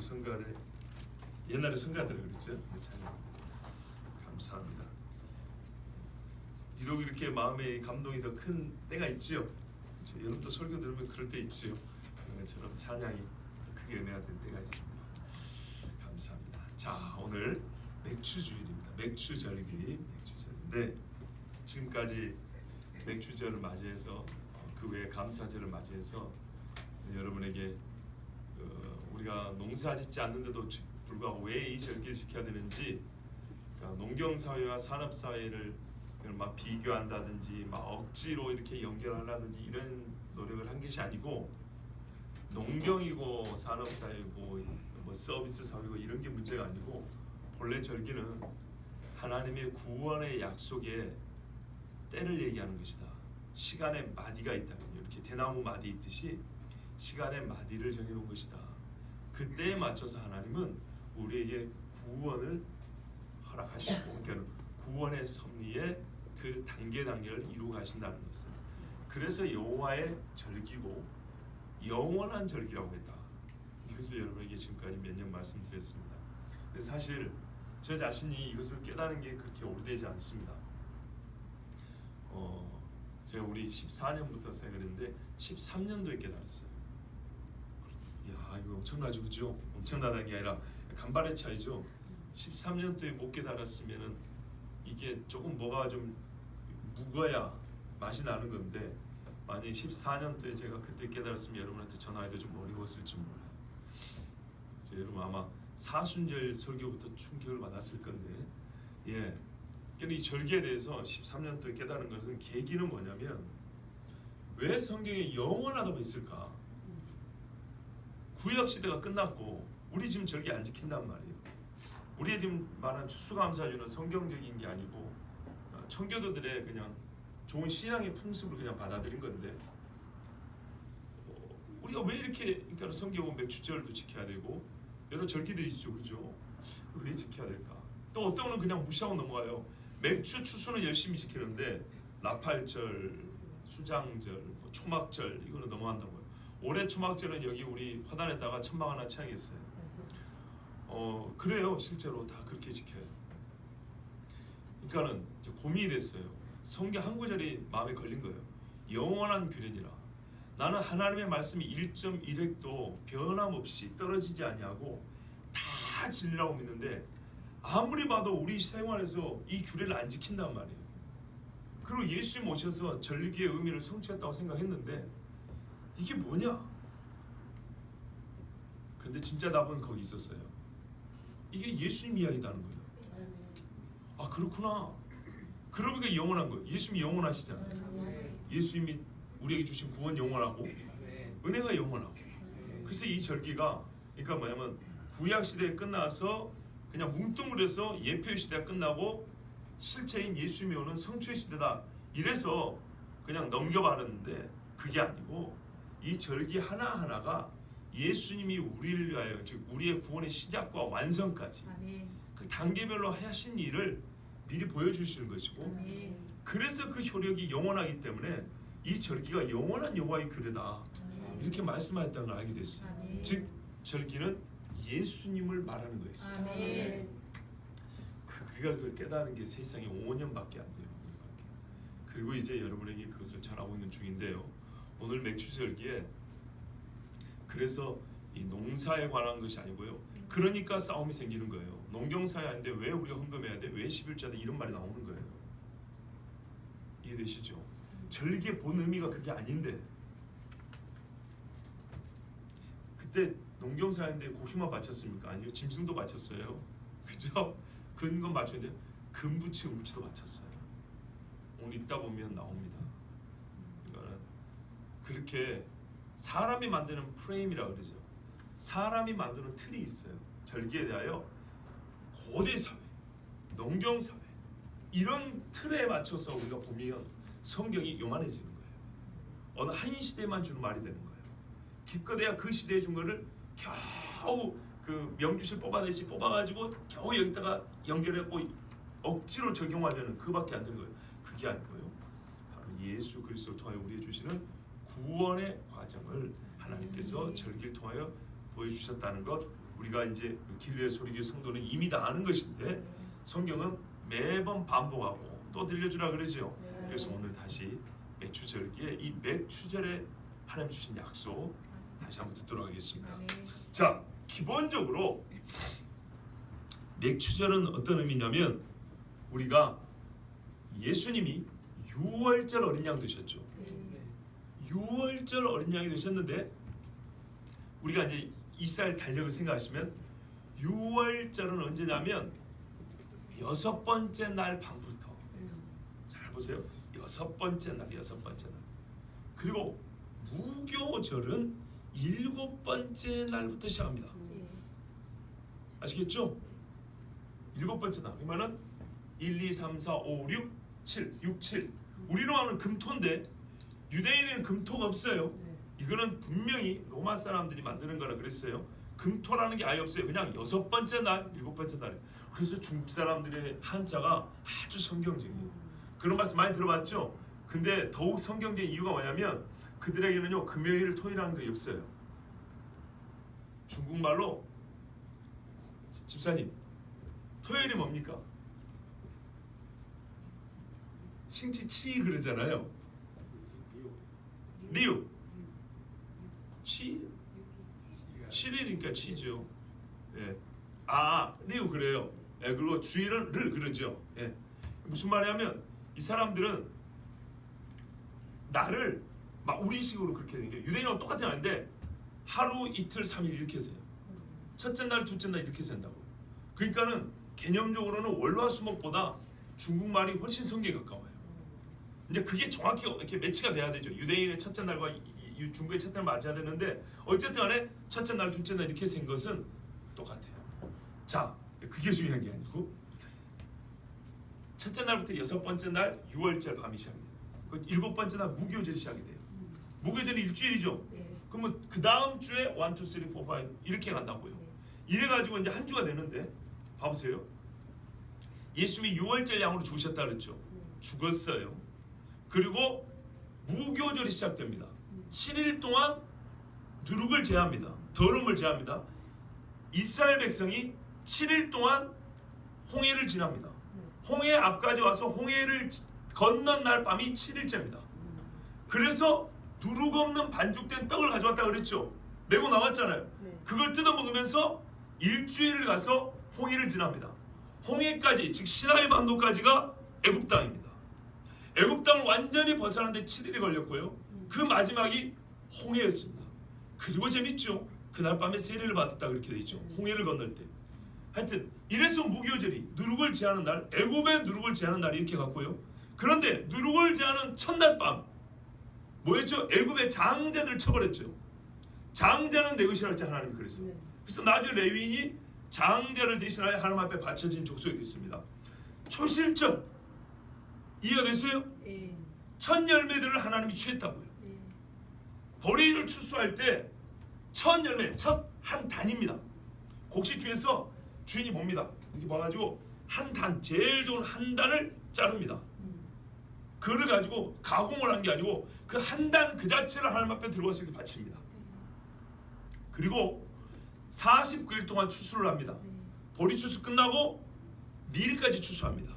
성가를 옛날에 성가들을 그랬죠. 찬양 감사합니다. 비록 이렇게 마음의 감동이 더 큰 때가 있지요. 그렇죠? 여러분도 설교 들으면 그럴 때 있지요. 그런 것처럼 찬양이 더 크게 은혜가 될 때가 있습니다. 감사합니다. 자, 오늘 맥주주일입니다. 맥주절기, 맥주절인데 지금까지 맥주절을 맞이해서 그 외에 감사절을 맞이해서 여러분에게 우리가 농사짓지 않는데도 불구하고 왜 이 절기를 지켜야 되는지, 그러니까 농경사회와 산업사회를 막 비교한다든지 막 억지로 이렇게 연결하려든지 이런 노력을 한 것이 아니고, 농경이고 산업사회고 뭐 서비스 사회고 이런 게 문제가 아니고, 본래 절기는 하나님의 구원의 약속에 때를 얘기하는 것이다. 시간의 마디가 있다면, 이렇게 대나무 마디 있듯이 시간의 마디를 정해놓은 것이다. 그때에 맞춰서 하나님은 우리에게 구원을 허락하시고, 그러니까 구원의 섭리의 그 단계를 이루어 가신다는 것을, 그래서 여호와의 절기고 영원한 절기라고 했다. 이것을 여러분에게 지금까지 몇 년 말씀드렸습니다. 근데 사실 저 자신이 이것을 깨달은 게 그렇게 오래되지 않습니다. 제가 우리 14년부터 사역했는데 13년도에 깨달았어요. 이야, 이거 엄청나죠, 그죠? 엄청나다는 게 아니라 간발의 차이죠. 13년도에 못 깨달았으면은 이게 조금 뭐가 좀 묵어야 맛이 나는 건데, 만약에 14년도에 제가 그때 깨달았으면 여러분한테 전화해도 좀 어려웠을지 몰라요. 그래서 여러분 아마 사순절 설교부터 충격을 받았을 건데, 예, 이 절기에 대해서 13년도에 깨달은 것은, 계기는 뭐냐면, 왜 성경에 영원하다고 했을까? 구약 시대가 끝났고 우리 지금 절기 안 지킨단 말이에요. 우리의 지금 말한 추수감사주는 성경적인 게 아니고 청교도들의 그냥 좋은 신앙의 풍습을 그냥 받아들인 건데, 우리가 왜 이렇게, 그러니까 성경은 맥주절도 지켜야 되고 여러 절기들이 있죠, 그렇죠? 왜 지켜야 될까? 또 어떤 거는 그냥 무시하고 넘어가요. 맥주 추수는 열심히 지키는데 나팔절, 수장절, 뭐 초막절 이거는 넘어간다고요. 올해 초막절은 여기 우리 화단에다가 천막 하나 쳐야겠어요. 그래요. 실제로 다 그렇게 지켜요. 그러니까는 이제 고민이 됐어요. 성경 한 구절이 마음에 걸린 거예요. 영원한 규례니라. 나는 하나님의 말씀이 1.1획도 변함없이 떨어지지 아니하고 다 진리라고 믿는데, 아무리 봐도 우리 생활에서 이 규례를 안 지킨단 말이에요. 그리고 예수님 오셔서 절기의 의미를 성취했다고 생각했는데 이게 뭐냐? 그런데 진짜 답은 거기 있었어요. 이게 예수님 이야기다는 거예요. 아, 그렇구나. 그러니까 영원한 거예요. 예수님이 영원하시잖아요. 예수님이 우리에게 주신 구원 영원하고 은혜가 영원하고. 그래서 이 절기가, 그러니까 뭐냐면 구약 시대에 끝나서 그냥 뭉뚱그려서 예표의 시대가 끝나고 실체인 예수님이 오는 성취의 시대다, 이래서 그냥 넘겨버렸는데, 그게 아니고 이 절기 하나하나가 예수님이 우리를 위하여, 즉 우리의 구원의 시작과 완성까지 그 단계별로 하신 일을 미리 보여주시는 것이고, 그래서 그 효력이 영원하기 때문에 이 절기가 영원한 여호와의 규례다, 이렇게 말씀하셨다는 걸 알게 됐어요. 즉 절기는 예수님을 말하는 거였어요. 그것을 깨달은 게 세상에 5년밖에 안 돼요. 5년밖에. 그리고 이제 여러분에게 그것을 잘하고 있는 중인데요. 오늘 맥주절기에, 그래서 이 농사에 관한 것이 아니고요. 그러니까 싸움이 생기는 거예요. 농경사회 아닌데 왜 우리가 헌금해야 돼? 왜 11조야 돼? 이런 말이 나오는 거예요. 이해되시죠? 절기의 본 의미가 그게 아닌데, 그때 농경사회인데 고기만 바쳤습니까? 아니요, 짐승도 바쳤어요. 그죠? 근건 맞췄는데 금부치, 음부치도 바쳤어요. 오늘 읽다 보면 나옵니다. 이거는 그렇게 사람이 만드는 프레임이라고 그러죠. 사람이 만드는 틀이 있어요. 절기에 대하여 고대 사회, 농경 사회, 이런 틀에 맞춰서 우리가 보면 성경이 요만해지는 거예요. 어느 한 시대만 주는 말이 되는 거예요. 기껏해야 그 시대에 준 거를 겨우 그 명주실 뽑아내시 뽑아가지고 겨우 여기다가 연결했고 억지로 적용하려는 그밖에 안 되는 거예요. 그게 아니고요. 바로 예수 그리스도를 통하여 우리에 주시는 구원의 과정을 하나님께서 절기를 통하여 보여주셨다는 것, 우리가 이제 길리의 소리교 성도는 이미 다 아는 것인데 성경은 매번 반복하고 또 들려주라 그러죠. 그래서 오늘 다시 맥추절기에 이 맥추절에 하나님 주신 약속 다시 한번 듣도록 하겠습니다. 자, 기본적으로 맥추절은 어떤 의미냐면 우리가 예수님이 유월절 어린 양 되셨죠. 유월절 어린 양이 되셨는데 우리가 이제 이스라엘 달력을 생각하시면 유월절은 언제냐면 6번째 날 밤부터. 잘 보세요. 6번째 날. 그리고 무교절은 7번째 날부터 시작합니다. 아시겠죠? 7번째 날. 그러면은 1, 2, 3, 4, 5, 6, 7, 6, 7. 우리로 하는 금토인데 유대인에는 금토가 없어요. 이거는 분명히 로마 사람들이 만드는 거라 그랬어요. 금토라는 게 아예 없어요. 그냥 6번째 날, 7번째 날. 그래서 중국 사람들의 한자가 아주 성경적이에요. 그런 말씀 많이 들어봤죠? 근데 더욱 성경적인 이유가 뭐냐면 그들에게는요 금요일, 토요일이라는 게 없어요. 중국말로 집사님 토요일이 뭡니까? 싱치치 그러잖아요. 리우 치 7일이니까 치죠. 예. 리우 그래요. 예, 그리고 주일은 르 그러죠. 예. 무슨 말이냐면 이 사람들은 날을 막 우리식으로 그렇게 된 게 유대인하고 똑같은 아닌데 하루 이틀 3일 이렇게 세요. 첫째 날 둘째 날 이렇게 센다고요. 그러니까는 개념적으로는 월화수목보다 중국말이 훨씬 성경에 가까워요. 이제 그게 정확히 이렇게 매치가 돼야 되죠. 유대인의 첫째 날과 중국의 첫째 날 맞아야 되는데 어쨌든 간에 첫째 날 둘째 날 이렇게 센 것은 똑같아요. 자, 그게 중요한 게 아니고 첫째 날부터 6번째 날 6월절 밤이 시작돼요. 7번째 날 무교절이 시작이 돼요. 무교절이 일주일이죠. 그러면 그 다음 주에 1, 2, 3, 4, 5 이렇게 간다고요. 이래가지고 이제 한 주가 되는데 봐보세요. 예수님이 6월절 양으로 죽으셨다 그랬죠. 죽었어요. 그리고 무교절이 시작됩니다. 7일 동안 누룩을 제합니다. 더러움을 제합니다. 이스라엘 백성이 7일 동안 홍해를 지납니다. 홍해 앞까지 와서 홍해를 건넌 날 밤이 7일째입니다. 그래서 누룩 없는 반죽된 떡을 가져왔다 그랬죠. 메고 나왔잖아요. 그걸 뜯어 먹으면서 일주일을 가서 홍해를 지납니다. 홍해까지 즉 시나이 반도까지가 애굽 땅입니다. 애굽 땅을 완전히 벗어나는데 7일이 걸렸고요. 그 마지막이 홍해였습니다. 그리고 재밌죠. 그날 밤에 세례를 받았다 그렇게 돼 있죠. 홍해를 건널 때. 하여튼 이래서 무교절이 누룩을 제하는 날, 애굽의 누룩을 제하는 날이 이렇게 갔고요. 그런데 누룩을 제하는 첫날 밤 뭐였죠? 애굽의 장자들 처벌했죠. 장자는 내 것이라 했지 하나님이 그랬어요. 그래서 나중에 레위인이 장자를 대신하여 하나님 앞에 바쳐진 족속이 됐습니다. 초실절 이해가 됐어요? 첫 열매들을 하나님이 취했다고요. 보리를 추수할 때 첫 열매, 첫 한 단입니다. 곡식 중에서 주인이 봅니다. 이렇게 봐가지고 한 단, 제일 좋은 한 단을 자릅니다. 그를 가지고 가공을 한 게 아니고 그 한 단 그 자체를 하나님 앞에 들어가서 이렇게 바칩니다. 그리고 49일 동안 추수를 합니다. 보리 추수 끝나고 밀까지 추수합니다.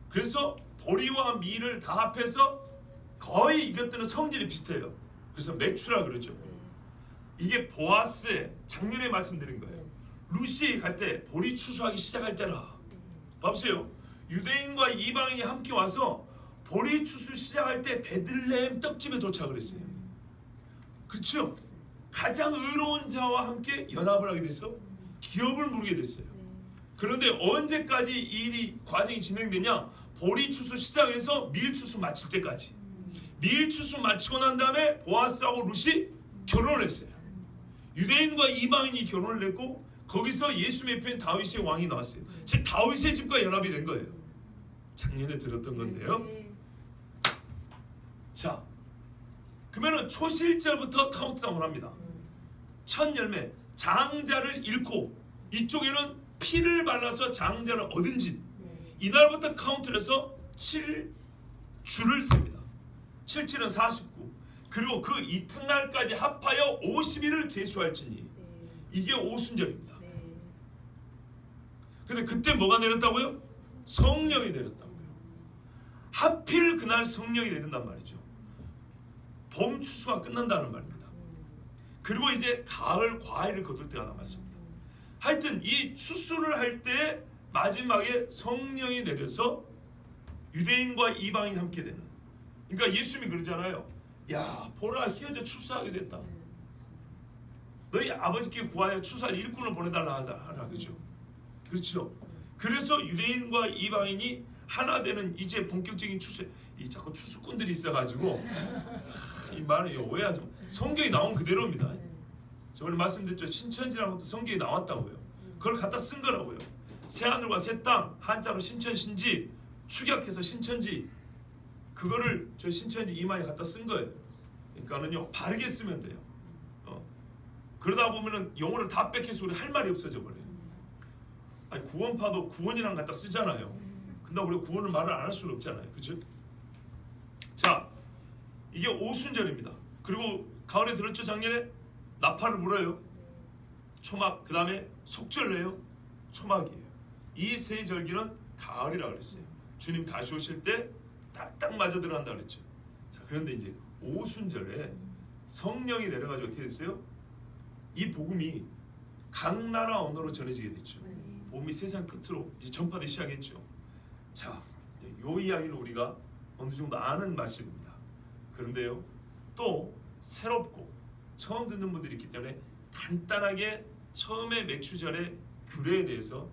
그래서 보리와 밀을 다 합해서 거의 이것들은 성질이 비슷해요. 그래서 맥추라 그러죠. 이게 보아스의 작년에 말씀드린 거예요. 루시 갈 때 보리 추수하기 시작할 때라. 봐보세요. 유대인과 이방인이 함께 와서 보리 추수 시작할 때 베들레헴 떡집에 도착을 했어요. 그렇죠? 가장 의로운 자와 함께 연합을 하게 돼서 기업을 누리게 됐어요. 그런데 언제까지 이 과정이 진행되냐? 보리 추수 시작해서 밀 추수 마칠 때까지. 밀 추수 마치고 난 다음에 보아스하고 룻이 결혼을 했어요. 유대인과 이방인이 결혼을 했고 거기서 예수님의 편 다윗의 왕이 나왔어요. 즉 다윗의 집과 연합이 된 거예요. 작년에 들었던 건데요. 자, 그러면은 초실절부터 카운트다운을 합니다. 첫 열매 장자를 잃고 이쪽에는 피를 발라서 장자를 얻은 집. 이날부터 카운트를 해서 7주를 셉니다. 77은 49. 그리고 그 이튿날까지 합하여 50일을 계수할지니 이게 오순절입니다. 네. 근데 그때 뭐가 내렸다고요? 성령이 내렸다고요. 하필 그날 성령이 내린단 말이죠. 봄 추수가 끝난다는 말입니다. 그리고 이제 가을 과일을 거둘 때가 남았습니다. 하여튼 이 추수를 할 때 마지막에 성령이 내려서 유대인과 이방인이 함께 되는. 그러니까 예수님이 그러잖아요. 야, 보라, 희어져 추수하게 됐다. 너희 아버지께 구하여 추수할 일꾼을 보내달라 하라. 그렇죠? 그렇죠? 그래서 유대인과 이방인이 하나 되는 이제 본격적인 추수. 이 자꾸 추수꾼들이 있어가지고 이 말은 오해하지 마. 성경이 나온 그대로입니다. 저번에 말씀드렸죠. 신천지라는 것도 성경에 나왔다고요. 그걸 갖다 쓴 거라고요. 새하늘과 새 땅, 한자로 신천신지, 축약해서 신천지, 그거를 저 신천지 이마에 갖다 쓴 거예요. 그러니까는요, 바르게 쓰면 돼요. 그러다 보면은 영어를 다 뺏겨서 우리 할 말이 없어져 버려요. 아니, 구원파도 구원이랑 갖다 쓰잖아요. 근데 우리가 구원을 말을 안 할 수는 없잖아요. 그죠? 자, 이게 오순절입니다. 그리고 가을에 들었죠? 작년에 나팔을 불어요. 초막, 그 다음에 속절내요. 초막이에요. 이 세 절기는 가을이라고 그랬어요. 주님 다시 오실 때 딱 맞아 들어간다 그랬죠. 자, 그런데 이제 오순절에 성령이 내려가지고 어떻게 됐어요? 이 복음이 각 나라 언어로 전해지게 됐죠. 복음이 세상 끝으로 이제 전파되기 시작했죠. 자, 요 이야기는 우리가 어느 정도 아는 말씀입니다. 그런데요, 또 새롭고 처음 듣는 분들이 있기 때문에 간단하게 처음에 맥추절의 규례에 대해서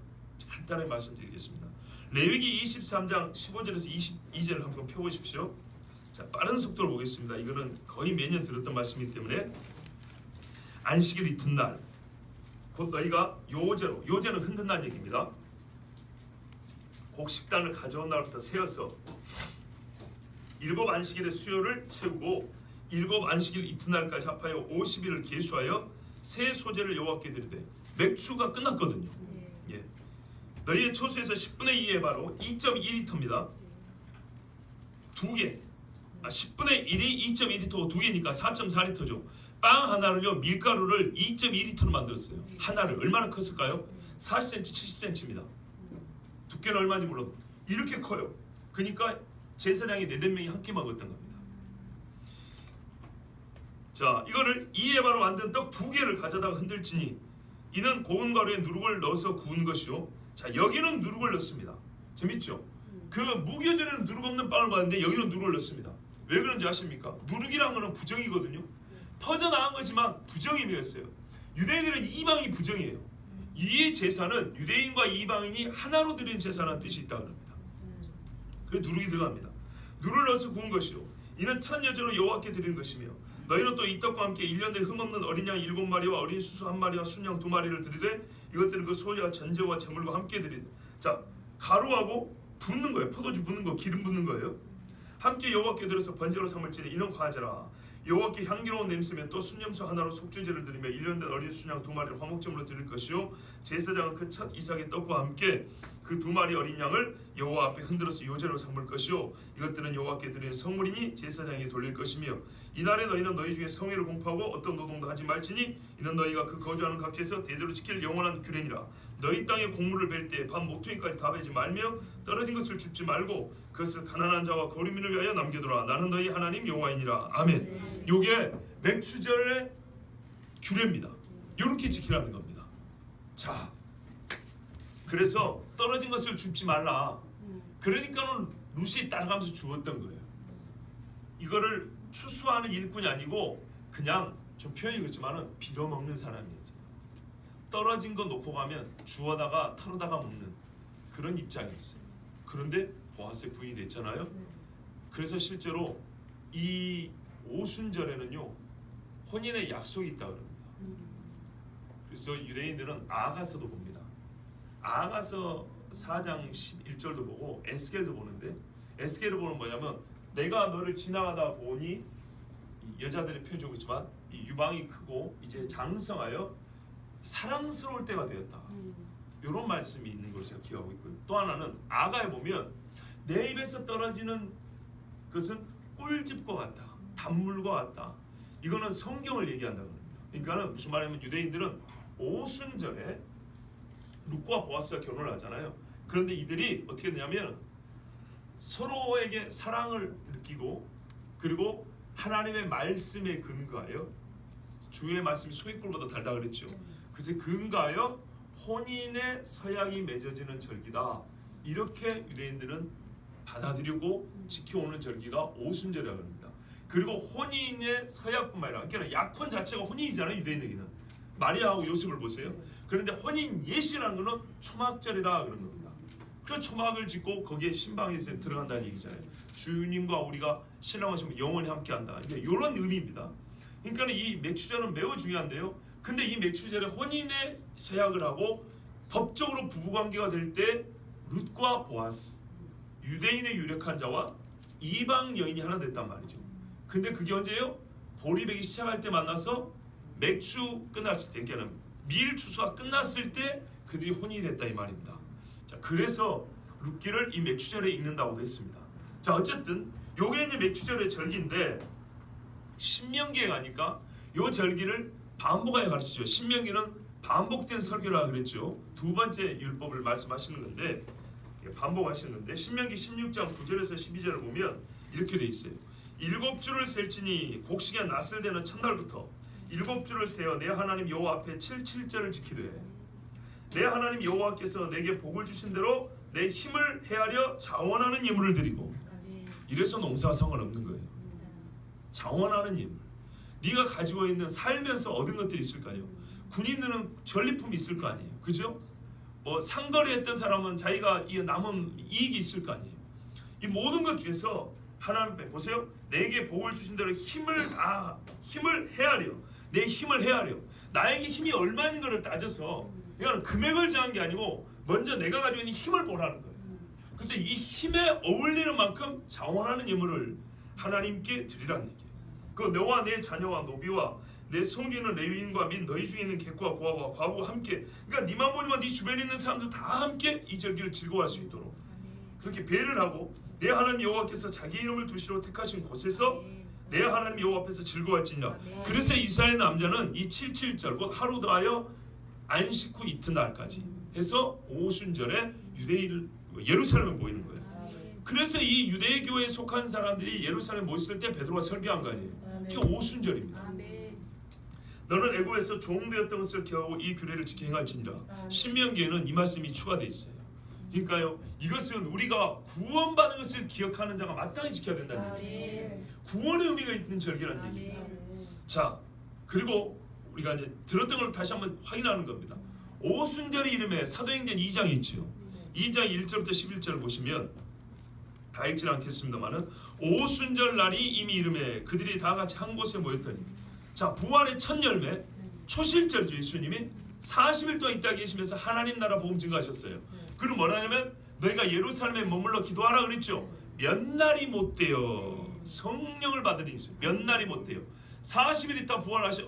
간단하게 말씀드리겠습니다. 레위기 23장 15절에서 22절을 한번 펴보십시오. 자, 빠른 속도로 보겠습니다. 이거는 거의 매년 들었던 말씀이기 때문에 안식일 이튿날 곧 너희가 요제로, 요제는 흔든다는 얘기입니다. 곡식단을 가져온 날부터 세어서 7 안식일의 수요를 채우고 7 안식일 이튿날까지 합하여 50일을 계수하여 새 소재를 여호와께 드리되 맥주가 끝났거든요. 예. 너희의 초수에서 10분의 2의 바로 2.2리터입니다. 2개. 10분의 1이 2.2리터고 2개니까 4.4리터죠. 빵 하나를요, 밀가루를 2.2리터로 만들었어요. 하나를. 얼마나 컸을까요? 40cm, 70cm입니다. 두께는 얼마인지 몰라도 이렇게 커요. 그러니까 제사장이 4-5명이 함께 먹었던 겁니다. 자, 이거를 2의 바로 만든 떡 2개를 가져다가 흔들지니 이는 고운 가루에 누룩을 넣어서 구운 것이요. 자, 여기는 누룩을 넣습니다. 재밌죠? 그 무교절에는 누룩 없는 빵을 받는데 여기는 누룩을 넣습니다. 왜 그런지 아십니까? 누룩이라는 거는 부정이거든요. 퍼져나간 거지만 부정임이었어요. 유대인들은 이방이 부정이에요. 이 제사는 유대인과 이방인이 하나로 드린 제사라는 뜻이 있다고 합니다. 그 누룩이 들어갑니다. 누룩을 넣어서 구운 것이요. 이는 첫 여제로 여호와께 드리는 것이며 너희는 또 이 떡과 함께 1년 된 흠없는 어린 양 7마리와 어린 수수 1마리와 순양 2마리를 드리되 이것들은 그 소유와 전제와 제물과 함께 드리되. 자, 가루하고 붓는 거예요. 포도주 붓는 거, 기름 붓는 거예요. 함께 여호와께 드려서 번제로 삼을지니 이는 과제라. 여호와께 향기로운 냄새며 또 순염소 하나로 속죄제를 드리며 1년 된 어린 순양 2마리를 화목제물로 드릴 것이요. 제사장은 그 첫 이삭의 떡과 함께 그 2마리 어린 양을 여호와 앞에 흔들어서 요제로 삼을 것이요. 이것들은 여호와께 드리는 성물이니 제사장이 돌릴 것이며 이날에 너희는 너희 중에 성회를 공포하고 어떤 노동도 하지 말지니 이는 너희가 그 거주하는 각지에서 대대로 지킬 영원한 규례니라. 너희 땅에 곡물을 벨 때 밤 모퉁이까지 다 베지 말며 떨어진 것을 줍지 말고 그것을 가난한 자와 거류민을 위하여 남겨두라. 나는 너희 하나님 여호와이니라. 아멘. 요게 맥추절의 규례입니다. 요렇게 지키라는 겁니다. 자, 그래서 떨어진 것을 줍지 말라. 그러니까는 루시 따라가면서 주었던 거예요. 이거를 추수하는 일꾼이 아니고 그냥 좀 표현이 그렇지만은 빌어먹는 사람이었죠. 떨어진 거 놓고 가면 주워다가 털어다가 먹는 그런 입장이었어요. 그런데 보아스의 부인이 됐잖아요. 그래서 실제로 이 오순절에는요, 혼인의 약속이 있다고 합니다. 그래서 유대인들은 아가서도 봅니다. 아가서 4장 11절도 보고 에스겔도 보는데, 에스겔을 보는 뭐냐면 내가 너를 지나가다 보니, 여자들의 표현이 있지만 이 유방이 크고 이제 장성하여 사랑스러울 때가 되었다. 이런 말씀이 있는 걸로 제가 기억하고 있고요. 또 하나는 아가에 보면 내 입에서 떨어지는 것은 꿀집과 같다, 단물과 같다. 이거는 성경을 얘기한다고 합니다. 그러니까는 무슨 말이냐면 유대인들은 오순절에 룻과 보아스가 결혼을 하잖아요. 그런데 이들이 어떻게 되냐면 서로에게 사랑을 느끼고 그리고 하나님의 말씀에 근거하여 주의 말씀이 소익불보다 달다 그랬죠. 그래서 근거하여 혼인의 서약이 맺어지는 절기다. 이렇게 유대인들은 받아들이고 지켜오는 절기가 오순절이라고 합니다. 그리고 혼인의 서약뿐만 아니라 그러니까 약혼 자체가 혼인이잖아요. 유대인에게는 마리아하고 요셉을 보세요. 그런데 혼인 예시라는 것은 초막절이라 그런 겁니다. 그 초막을 짓고 거기에 신방에 들어간다는 얘기잖아요. 주님과 우리가 신랑하시면 영원히 함께한다. 이제 이런 의미입니다. 그러니까 이 맥추절은 매우 중요한데요. 근데 이 맥추절에 혼인의 서약을 하고 법적으로 부부관계가 될 때 룻과 보아스, 유대인의 유력한 자와 이방 여인이 하나 됐단 말이죠. 근데 그게 언제예요? 보리배기 시작할 때 만나서 맥추 끝났을 때, 그러니까 밀 추수가 끝났을 때 그들이 혼인이 됐다 이 말입니다. 자, 그래서 룻기를 이 맥추절에 읽는다고도 했습니다. 자, 어쨌든 요게 이제 맥추절의 절기인데 신명기에 가니까 요 절기를 반복하여 가르치죠. 신명기는 반복된 설교라 그랬죠. 두 번째 율법을 말씀하시는 건데 반복하시는 건데 신명기 16장 9절에서 12절을 보면 이렇게 돼 있어요. 7주를 셀지니 곡식에 낫을 되는 첫날부터 7주를 세어 내 하나님 여호와 앞에 7절을 지키되 내 하나님 여호와께서 내게 복을 주신 대로 내 힘을 헤아려 자원하는 예물을 드리고 이래서 농사가 상관없는 거예요. 자원하는 예물. 네가 가지고 있는 살면서 얻은 것들이 있을 거 아니에요. 군인들은 전리품이 있을 거 아니에요. 그죠? 뭐 상거래했던 사람은 자기가 이 남은 이익이 있을 거 아니에요. 이 모든 것 중에서 하나님 보세요. 내게 복을 주신 대로 힘을 헤아려. 내 힘을 헤아려. 나에게 힘이 얼마 있는 것을 따져서 이거는 금액을 정한 게 아니고 먼저 내가 가지고 있는 힘을 보라는 거예요. 그래서 이 힘에 어울리는 만큼 자원하는 예물을 하나님께 드리라는 얘기예요. 그 너와 내 자녀와 노비와 내 섬기는 레위인과 및 너희 중에 있는 객과 고아와 과부가 함께, 그러니까 네만 보지만 네 주변에 있는 사람들 다 함께 이 절기를 즐거워할 수 있도록 그렇게 배를 하고 내 하나님 여호와께서 자기 이름을 두시러 택하신 곳에서 내 하나님 여호와 앞에서 즐거워할지니라. 그래서 이스라엘 남자는 이 77절 곧 하루 더하여 안식 후 이튿날까지 해서 오순절에 예루살렘에 모이는 거예요. 그래서 이 유대교에 속한 사람들이 예루살렘에 모였을 때 베드로가 설교한 거 아니에요. 그게 오순절입니다. 너는 애굽에서 종되었던 것을 기억하고 이 규례를 지켜 행할지니라. 신명기에는 이 말씀이 추가되어 있어요. 그러니까요, 이것은 우리가 구원받은 것을 기억하는 자가 마땅히 지켜야 된다는 얘기예요. 구원의 의미가 있는 절기라는 얘기입니다. 자, 그리고 우리가 이제 들었던 걸 다시 한번 확인하는 겁니다. 오순절의 이름에 사도행전 2장이 있죠. 2장 1절부터 11절을 보시면 다 읽지 않겠습니다만은 오순절 날이 이미 이름에 그들이 다 같이 한 곳에 모였더니, 자, 부활의 첫 열매 초실절이죠. 예수님이 40일 동안 이 땅에 계시면서 하나님 나라 복음 증거하셨어요. 그리고 뭐라냐면 너희가 예루살렘에 머물러 기도하라 그랬죠. 몇 날이 못 돼요. 성령을 받으니 몇 날이 못 돼요. 40일 있다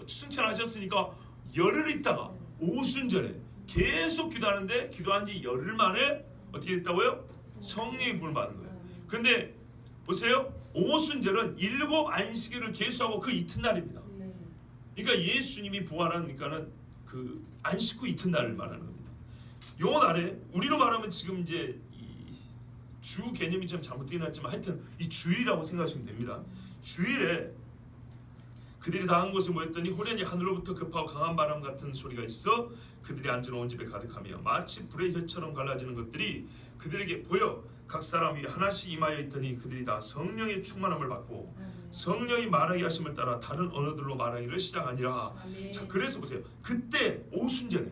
승천하셨으니까 열흘 있다가 오순절에 계속 기도하는데 기도한 지 열흘 만에 어떻게 됐다고요? 성령의 부름을 받은 거예요. 근데 보세요. 오순절은 7 안식일을 계수하고 그 이튿날입니다. 그러니까 예수님이 부활하니까는 그 안식 후 이튿날을 말하는 겁니다. 요 날에 우리로 말하면 지금 이제 이 주 개념이 좀 잘못되긴 했지만 하여튼 이 주일이라고 생각하시면 됩니다. 주일에 그들이 다 한 곳에 모였더니 호련히 하늘로부터 급하고 강한 바람 같은 소리가 있어 그들이 앉은 온 집에 가득하며 마치 불의 혀처럼 갈라지는 것들이 그들에게 보여 각 사람 위에 하나씩 임하여 있더니 그들이 다 성령의 충만함을 받고 성령이 말하게 하심을 따라 다른 언어들로 말하기를 시작하니라. 자, 그래서 보세요. 그때 오순절에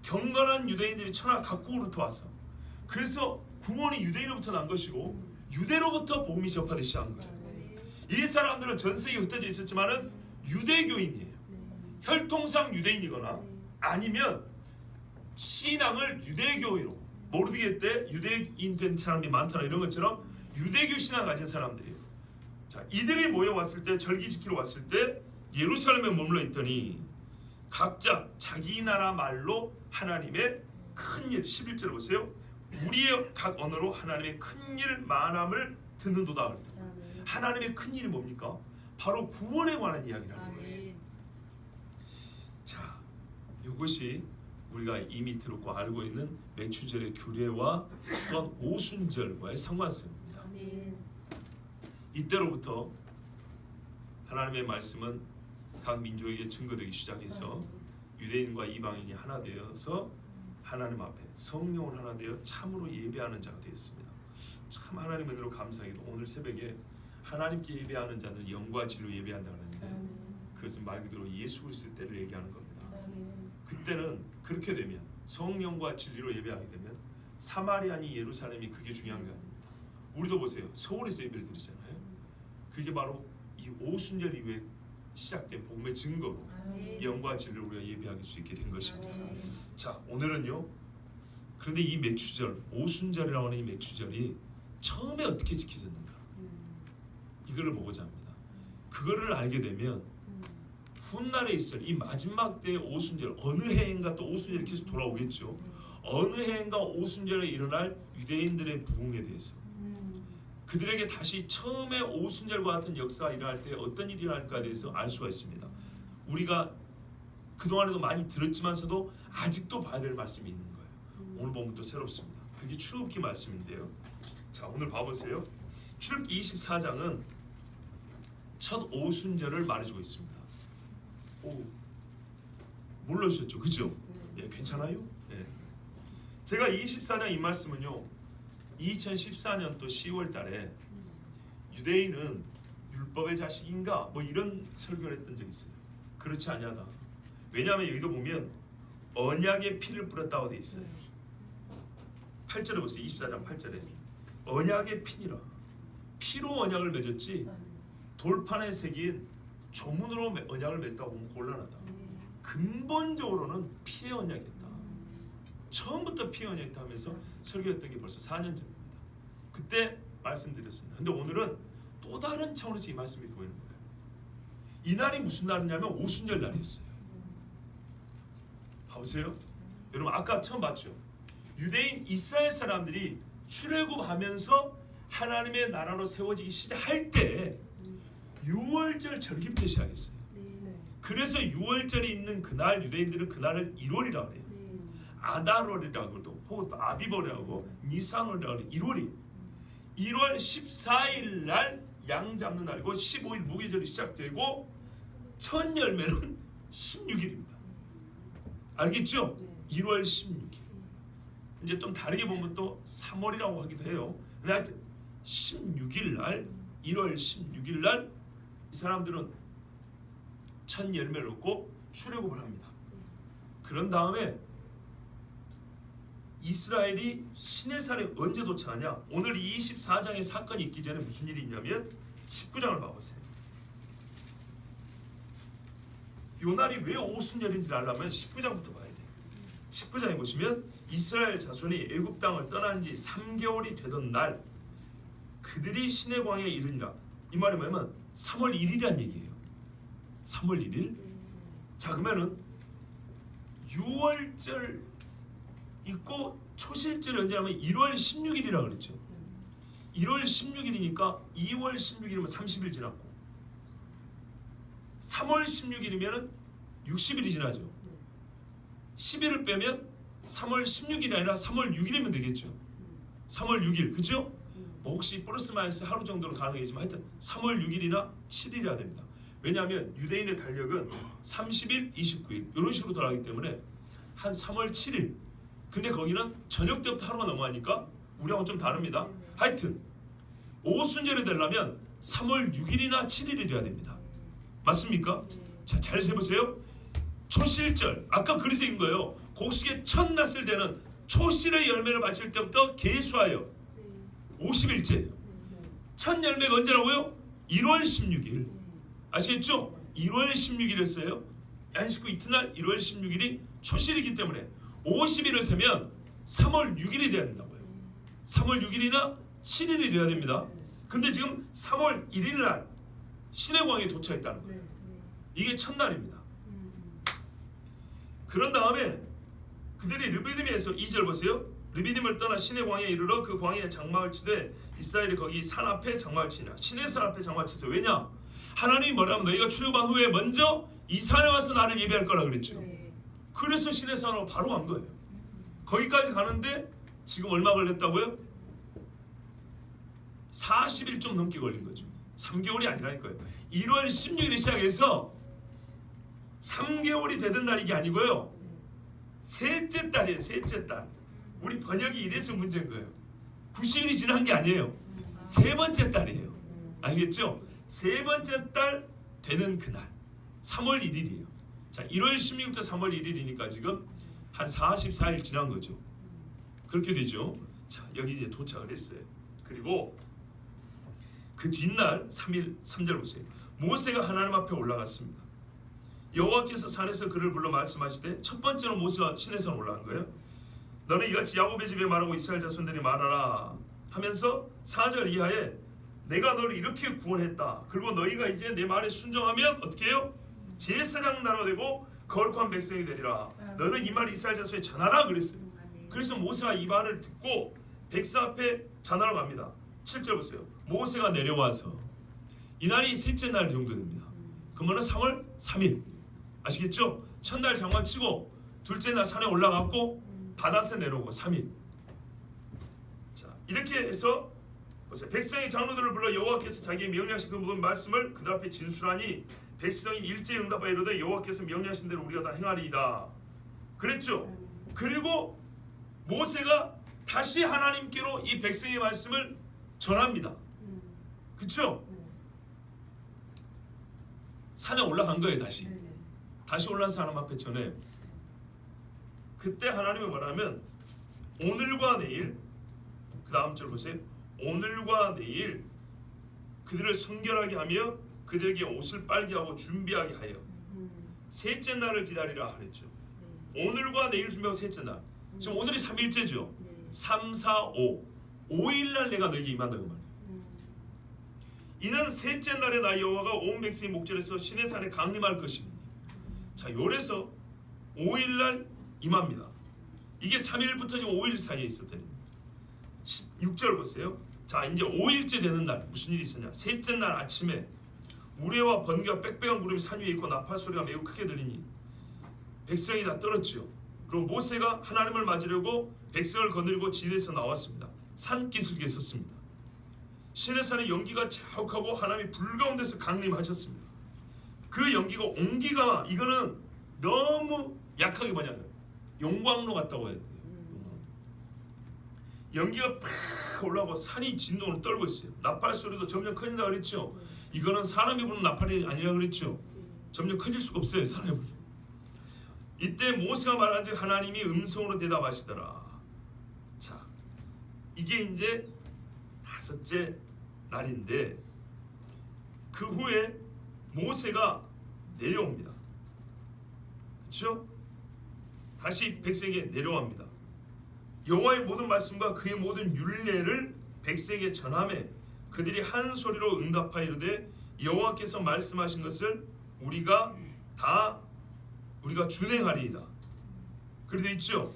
경건한 유대인들이 천하 각국으로부터 와서, 그래서 구원이 유대인으로부터 난 것이고 유대로부터 복음이 전파되기 시작한 거예요. 이 사람들은 전 세계에 흩어져 있었지만은 유대교인이에요. 혈통상 유대인이거나 아니면 신앙을 유대교로 모르겠대 유대인 된 사람이 많다나 이런 것처럼 유대교 신앙 가진 사람들이에요. 자, 이들이 모여왔을 때 절기 지키러 왔을 때 예루살렘에 머물러 있더니 각자 자기 나라 말로 하나님의 큰일 11절 보세요. 우리의 각 언어로 하나님의 큰일 만함을 듣는도다. 하나님의 큰일이 뭡니까? 바로 구원에 관한 이야기라는 거예요. 자, 이거 그것이 우리가 이미 들었고 알고 있는 매추절의 규례와 또한 오순절과의 상관성입니다. 이때로부터 하나님의 말씀은 각 민족에게 증거되기 시작해서 유대인과 이방인이 하나 되어서 하나님 앞에 성령을 하나 되어 참으로 예배하는 자가 되었습니다. 참 하나님 은혜로 감사하게도 오늘 새벽에 하나님께 예배하는 자는 영과 진리로 예배한다고 하는데 그것은 말 그대로 예수 그리스도의 때를 얘기하는 겁니다. 그때는 그렇게 되면 성령과 진리로 예배하게 되면 사마리아니 예루살렘이 그게 중요한 게 아닙니다. 우리도 보세요. 서울에서 예배를 드리잖아요. 그게 바로 이 오순절 이후에 시작된 복음의 증거로 영과 진리로 우리가 예배할 수 있게 된 것입니다. 자, 오늘은요. 그런데 이 매추절, 오순절이라고 하는 이 매추절이 처음에 어떻게 지켜졌는가? 이거를 보고자 합니다. 그거를 알게 되면 훗날에 있을 이 마지막 때의 오순절, 어느 해인가 또 오순절이 계속 돌아오겠죠. 어느 해인가 오순절에 일어날 유대인들의 부흥에 대해서 그들에게 다시 처음에 오순절과 같은 역사가 일어날 때 어떤 일이 일어날까에 대해서 알 수가 있습니다. 우리가 그동안에도 많이 들었지만서도 아직도 봐야 될 말씀이 있는 거예요. 오늘 보면 또 새롭습니다. 그게 출애굽기 말씀인데요. 자, 오늘 봐보세요. 출애굽기 24장은 첫 오순절을 말해주고 있습니다. 오, 몰라주셨죠? 그죠? 예, 괜찮아요? 예. 제가 24장 이 말씀은요 2014년도 10월 달에 유대인은 율법의 자식인가 뭐 이런 설교를 했던 적이 있어요. 그렇지 아니하다. 왜냐하면 여기도 보면 언약의 피를 뿌렸다고 돼 있어요. 8절에 보세요. 24장 8절에 언약의 피니라. 피로 언약을 맺었지 돌판에 새긴 조문으로 언약을 맺었다고 보면 곤란하다. 근본적으로는 피의 언약이었다. 처음부터 피의 언약이었다 하면서 설교했던 게 벌써 4년 전입니다. 그때 말씀드렸습니다. 근데 오늘은 또 다른 차원에서 이 말씀이 보이는 거예요. 이 날이 무슨 날이냐면 오순절 날이었어요. 봐보세요. 여러분 아까 처음 봤죠? 유대인 이스라엘 사람들이 출애굽하면서 하나님의 나라로 세워지기 시작할 때 6월절 절기부터 시작했어요. 그래서 6월절이 있는 그날 유대인들은 그날을 1월이라고 해요. 아달월이라고도 혹은 또 아비월이라고 니산월이라고 해요. 1월이 1월 14일 날 양 잡는 날이고 15일 무교절이 시작되고 첫 열매는 16일입니다. 알겠죠? 1월 16일. 이제 좀 다르게 보면 또 3월이라고 하기도 해요. 근데 하여튼 16일 날 1월 16일 날 이 사람들은 첫 열매를 얻고 출애굽을 합니다. 그런 다음에 이스라엘이 시내산에 언제 도착하냐? 오늘 24장의 사건이 있기 전에 무슨 일이 있냐면 19장을 봐보세요. 이 날이 왜 오순절인지 알려면 19장부터 봐야 돼요. 19장에 보시면 이스라엘 자손이 애굽 땅을 떠난 지 3개월이 되던 날 그들이 시내 광야에 이르니라. 이 말이 뭐냐면 3월 1일이란 얘기예요. 3월 1일. 자, 그러면은 6월절 있고 초실절 언제냐면 1월 16일이라고 그랬죠. 1월 16일이니까 2월 16일이면 30일 지났고 3월 16일이면 60일이 지나죠. 10일을 빼면 3월 16일이 아니라 3월 6일이면 되겠죠. 3월 6일, 그죠? 뭐 혹시 플러스 마이너스 하루 정도는 가능하지만 하여튼 3월 6일이나 7일이어야 됩니다. 왜냐하면 유대인의 달력은 30일, 29일 이런 식으로 돌아가기 때문에 한 3월 7일. 근데 거기는 저녁 때부터 하루가 넘어가니까 우리하고는 좀 다릅니다. 하여튼 오순절이 되려면 3월 6일이나 7일이 돼야 됩니다. 맞습니까? 자, 잘 세보세요. 초실절, 아까 그리 새긴 거예요. 곡식의 첫 났을 때는 초실의 열매를 마실 때부터 계수하여 50일째. 첫 열매가 언제라고요? 1월 16일. 아시겠죠? 1월 16일이었어요. 안식구 이튿날 1월 16일이 초실이기 때문에 50일을 세면 3월 6일이 돼야 된다고요. 3월 6일이나 7일이 돼야 됩니다. 근데 지금 3월 1일 날 시내광에 도착했다는 거예요. 이게 첫날입니다. 그런 다음에 그들이 르비딤에서 2절 보세요. 르비딤을 떠나 시내 광야에 이르러 그 광야에 장막을 치되 이스라엘이 거기 산 앞에 장막을 치냐. 시내 산 앞에 장막을 치세요. 왜냐? 하나님이 뭐라면 너희가 출애굽한 후에 먼저 이 산에 와서 나를 예배할 거라 그랬죠. 그래서 시내산으로 바로 간 거예요. 거기까지 가는데 지금 얼마 걸렸다고요? 40일 좀 넘게 걸린 거죠. 3개월이 아니라니까요. 1월 16일에 시작해서 3개월이 되던 날이 게 아니고요. 셋째 달이에요. 셋째 달. 우리 번역이 이래서 문제인 거예요. 90일이 지난 게 아니에요. 세 번째 달이에요. 알겠죠? 세 번째 달 되는 그날 3월 1일이에요. 자, 1월 16일부터 3월 1일이니까 지금 한 44일 지난 거죠. 그렇게 되죠. 자, 여기 이제 도착을 했어요. 그리고 그 뒷날 3일 3절 보세요. 모세가 하나님 앞에 올라갔습니다. 여호와께서 산에서 그를 불러 말씀하시되, 첫 번째로 모세가 시내산 올라간 거예요. 너는 이같이 야곱의 집에 말하고 이스라엘 자손들이 말하라 하면서 4절 이하에 내가 너를 이렇게 구원했다. 그리고 너희가 이제 내 말에 순종하면 어떻게 해요? 제사장 나라가 되고 거룩한 백성이 되리라. 너는 이 말을 이스라엘 자손에 전하라 그랬어요. 그래서 모세가 이 말을 듣고 백성 앞에 전하러 갑니다. 7절 보세요. 모세가 내려와서 이날이 셋째 날 정도 됩니다. 그러면 3월 3일 아시겠죠? 첫날 장막 치고 둘째 날 산에 올라갔고 바닷에 내려오고 3일. 자, 이렇게 해서 보세요. 백성이 장로들을 불러 여호와께서 자기의 명령하신 그 모든 말씀을 그들 앞에 진술하니 백성이 일제히 응답하여 이르되 여호와께서 명령하신 대로 우리가 다 행하리이다. 그랬죠? 그리고 모세가 다시 하나님께로 이 백성의 말씀을 전합니다. 그렇죠? 산에 올라간 거예요. 다시 올라서 하나님 앞에 전해요. 그때 하나님이 뭐라면 오늘과 내일, 그 다음 절 보세요. 오늘과 내일 그들을 성결하게 하며 그들에게 옷을 빨게 하고 준비하게 하여 셋째 날을 기다리라 하랬죠. 오늘과 내일 준비하고 셋째 날. 지금 오늘이 3일째죠. 3, 4, 5. 5일날 내가 너에게 임한다 그 말이에요. 이는 셋째 날에 나 여호와가 온 백성의 목전에서 시내산에 강림할 것입니다. 자, 요래서 5일날 임합니다. 이게 3일부터 지금 5일 사이에 있었다니. 16절 보세요. 자, 이제 5일째 되는 날 무슨 일이 있었냐? 셋째 날 아침에 우레와 번개와 빽빽한 구름이 산 위에 있고 나팔 소리가 매우 크게 들리니 백성이 다 떨었지요. 그리고 모세가 하나님을 맞으려고 백성을 거느리고 진에서 나왔습니다. 산기슭에 섰습니다. 시내산의 연기가 자욱하고 하나님이 불 가운데서 강림하셨습니다. 그 연기가 온기가 이거는 너무 약하게 뭐냐면 용광로 같다고 해야 돼요. 연기가 팍 올라오고 산이 진동을 떨고 있어요. 나팔 소리도 점점 커진다 그랬죠. 이거는 사람이 부는 나팔이 아니라 그랬죠. 점점 커질 수가 없어요. 사람이 부는. 이때 모세가 말한즉 하나님이 음성으로 대답하시더라. 자, 이게 이제 다섯째 날인데 그 후에 모세가 내려옵니다. 그렇죠? 다시 백성에게 내려옵니다. 여호와의 모든 말씀과 그의 모든 율례를 백성에게 전하매 그들이 한 소리로 응답하여 이르되 여호와께서 말씀하신 것을 우리가 준행하리이다. 그렇게 있죠.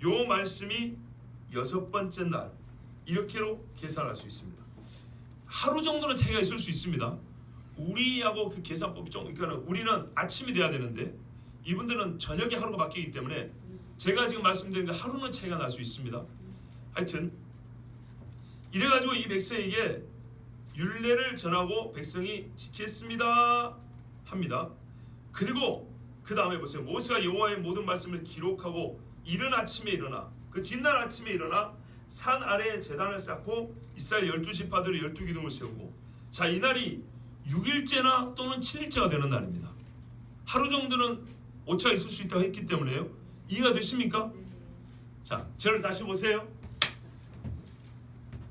요 말씀이 여섯 번째 날 이렇게로 계산할 수 있습니다. 하루 정도는 차이가 있을 수 있습니다. 우리하고 그 계산법이 좀, 그러니까 우리는 아침이 돼야 되는데 이분들은 저녁에 하루가 바뀌기 때문에 제가 지금 말씀드린 거 하루는 차이가 날 수 있습니다. 하여튼 이래가지고 이 백성에게 율례를 전하고 백성이 지켰습니다 합니다. 그리고 그 다음에 보세요. 모세가 여호와의 모든 말씀을 기록하고 이른 아침에 일어나 그 뒷날 아침에 일어나 산 아래에 제단을 쌓고 이스라엘 12지파들의 12기둥을 세우고, 자, 이날이 6일째나 또는 7일째가 되는 날입니다. 하루 정도는 오차가 있을 수 있다고 했기 때문에요. 이해가 되십니까? 자, 저를 다시 보세요.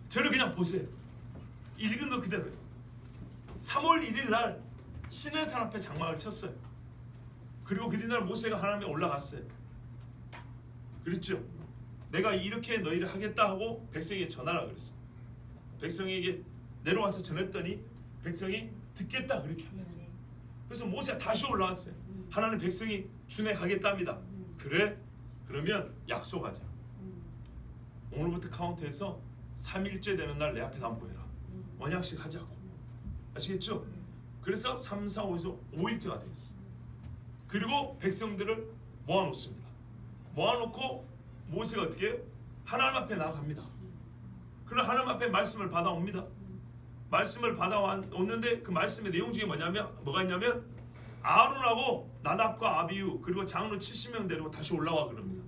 저를 그냥 보세요. 읽은 거 그대로예요. 3월 1일 날 시내산 앞에 장막을 쳤어요. 그리고 그 뒤날 모세가 하나님에 올라갔어요. 그렇죠? 내가 이렇게 너희를 하겠다 하고 백성에게 전하라 그랬어요. 백성에게 내려와서 전했더니 백성이 듣겠다 그렇게 하겠어요. 그래서 모세가 다시 올라왔어요. 하나님 백성이 준행하겠답니다. 그래? 그러면 약속하자. 오늘부터 카운트해서 3일째 되는 날 내 앞에 담보해라. 언약식 하자고. 아시겠죠? 그래서 3, 4, 5에서 5일째가 되었어. 그리고 백성들을 모아놓습니다. 모아놓고 모세가 어떻게 해요? 하나님 앞에 나아갑니다. 그러나 하나님 앞에 말씀을 받아옵니다. 말씀을 받아왔는데 그 말씀의 내용 중에 뭐가 있냐면 아론하고 나답과 아비후 그리고 장로 70명 데리고 다시 올라와 그럽니다.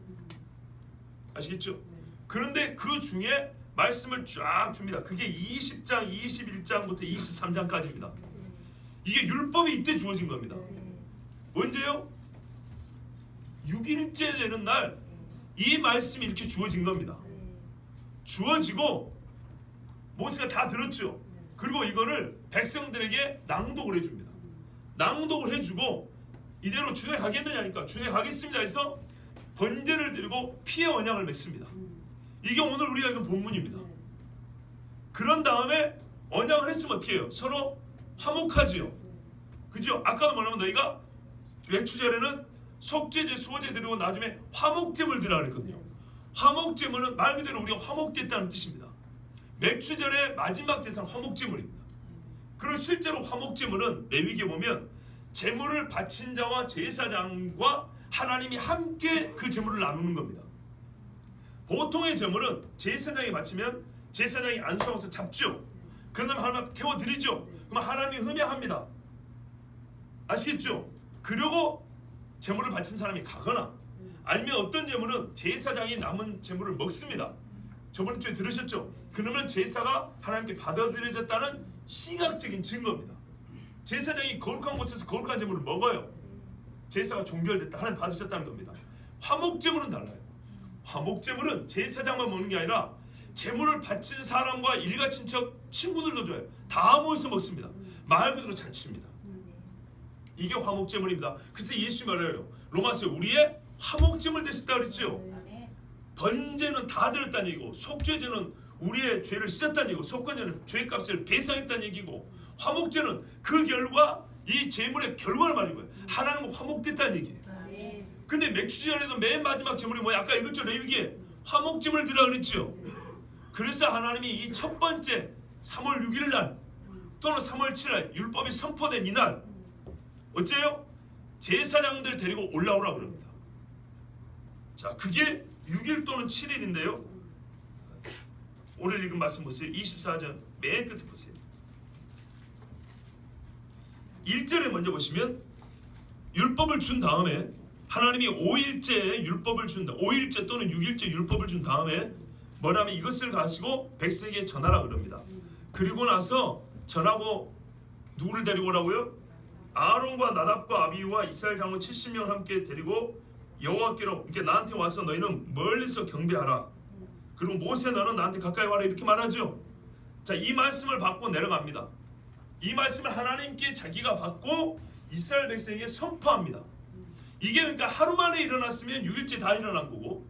아시겠죠? 그런데 그 중에 말씀을 쫙 줍니다. 그게 20장, 21장부터 23장까지입니다. 이게 율법이 이때 주어진 겁니다. 언제요? 6일째 되는 날 이 말씀이 이렇게 주어진 겁니다. 주어지고 모세가 다 들었죠. 그리고 이거를 백성들에게 낭독을 해줍니다. 낭독을 해주고 이대로 준행하겠느냐니까 준행하겠습니다 해서 번제를 드리고 피의 언약을 맺습니다. 이게 오늘 우리가 읽은 본문입니다. 그런 다음에 언약을 했으면 어떻게 해요? 서로 화목하지요. 그죠? 아까도 뭐냐면 너희가 외추절에는 속죄제, 수호제 드리고 나중에 화목제물 드리라 그랬거든요. 화목제물은 말 그대로 우리가 화목됐다는 뜻입니다. 맥추절의 마지막 제사는 화목제물입니다. 그리고 실제로 화목제물은 레위기에 보면 제물을 바친 자와 제사장과 하나님이 함께 그 제물을 나누는 겁니다. 보통의 제물은 제사장이 바치면 제사장이 안수하고서 잡죠. 그런 다음에 하나님 앞에 태워드리죠. 그럼 하나님이 흠양합니다. 아시겠죠? 그리고 제물을 바친 사람이 가거나 아니면 어떤 제물은 제사장이 남은 제물을 먹습니다. 저번 주에 들으셨죠? 그러면 제사가 하나님께 받아들여졌다는 시각적인 증거입니다. 제사장이 거룩한 곳에서 거룩한 제물을 먹어요. 제사가 종결됐다, 하나님 받으셨다는 겁니다. 화목제물은 달라요. 화목제물은 제사장만 먹는 게 아니라 제물을 바친 사람과 일가 친척, 친구들도 줘요. 다 모여서 먹습니다. 말 그대로 잔치입니다. 이게 화목제물입니다. 그래서 예수님이 말해요. 로마서에 우리의 화목제물 되셨다 그랬죠. 번제는 다 드렸다는 얘기고 속죄제는 우리의 죄를 씻었다는 얘기고 속건제는 죄값을 배상했다는 얘기고 화목제는 그 결과 이 제물의 결과를 말하는 거예요. 하나님은 화목됐다는 얘기예요. 근데 맥추절에도 맨 마지막 제물이 뭐야? 아까 읽었죠? 레위기에 화목제물 드리라 그랬죠. 그래서 하나님이 이 첫 번째 3월 6일 날 또는 3월 7일 율법이 선포된 이날 어째요? 제사장들 데리고 올라오라 그럽니다. 자, 그게 6일 또는 7일인데요. 오늘 읽은 말씀 보세요. 24장 맨 끝에 보세요. 1절에 먼저 보시면 율법을 준 다음에 하나님이 5일째에 율법을 준다. 5일째 또는 6일째 율법을 준 다음에 뭐냐면 이것을 가지고 백성에게 전하라 그럽니다. 그리고 나서 전하고 누구를 데리고 오라고요? 아론과 나답과 아비후와 이스라엘 장로 70명을 함께 데리고 여호와께로 이렇게 나한테 와서 너희는 멀리서 경배하라. 그리고 모세 너는 나한테 가까이 와라 이렇게 말하죠. 자, 이 말씀을 받고 내려갑니다. 이 말씀을 하나님께 자기가 받고 이스라엘 백성에게 선포합니다. 이게 그러니까 하루 만에 일어났으면 6일째 다 일어난 거고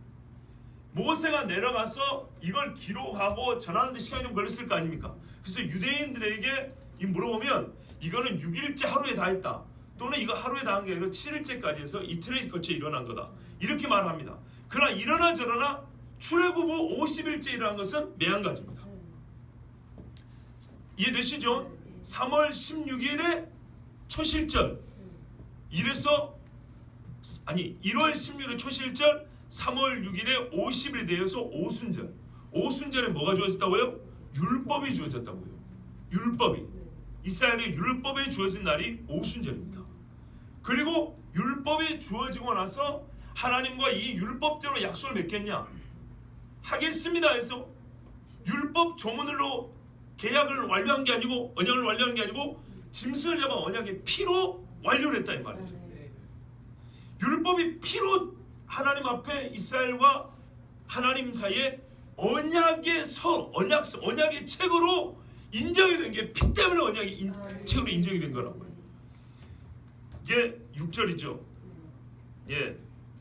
모세가 내려가서 이걸 기록하고 전하는 데 시간이 좀 걸렸을 거 아닙니까? 그래서 유대인들에게 물어보면 이거는 6일째 하루에 다 했다. 또는 이거 하루에 다 한 게 아니라 7일째까지 해서 이틀에 걸쳐 일어난 거다. 이렇게 말합니다. 그러나 이러나 저러나 출애굽 후 50일째 일어난 것은 매한가지입니다. 이해되시죠? 3월 16일에 초실절 이래서 1월 16일에 초실절 3월 6일에 50일에 대해서 오순절. 오순절에 뭐가 주어졌다고요? 율법이 주어졌다고요. 율법이. 이스라엘의 율법이 주어진 날이 오순절입니다. 그리고 율법이 주어지고 나서 하나님과 이 율법대로 약속을 맺겠냐? 하겠습니다 해서 율법 조문으로 계약을 완료한 게 아니고 언약을 완료한 게 아니고 짐승을 잡아 언약의 피로 완료를 했다 이 말이죠. 율법이 피로 하나님 앞에 이스라엘과 하나님 사이에 언약의 책으로 인정이 된 게 피 때문에 언약이 책으로 인정이 된 거라고요. 이게 6절이죠. 예,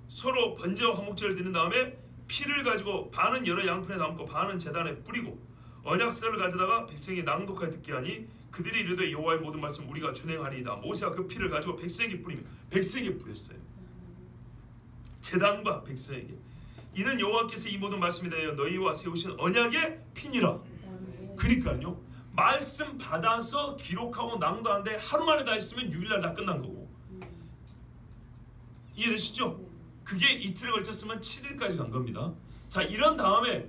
서로 번제와 화목제를 드린 다음에 피를 가지고 반은 여러 양푼에 담고 반은 제단에 뿌리고 언약서를 가져다가 백성이 낭독하여 듣게 하니 그들이 이르되 여호와의 모든 말씀 우리가 준행하리이다. 모세가 그 피를 가지고 백성에게 뿌리며 백성에게 뿌렸어요. 제단과 백성에게. 이는 여호와께서 이 모든 말씀에 대하여 너희와 세우신 언약의 피니라. 그러니까요. 말씀 받아서 기록하고 낭독하는데 하루 만에 다 했으면 6일날 다 끝난 거고. 이해되시죠? 그게 이틀에 걸쳤으면 7일까지 간 겁니다. 자, 이런 다음에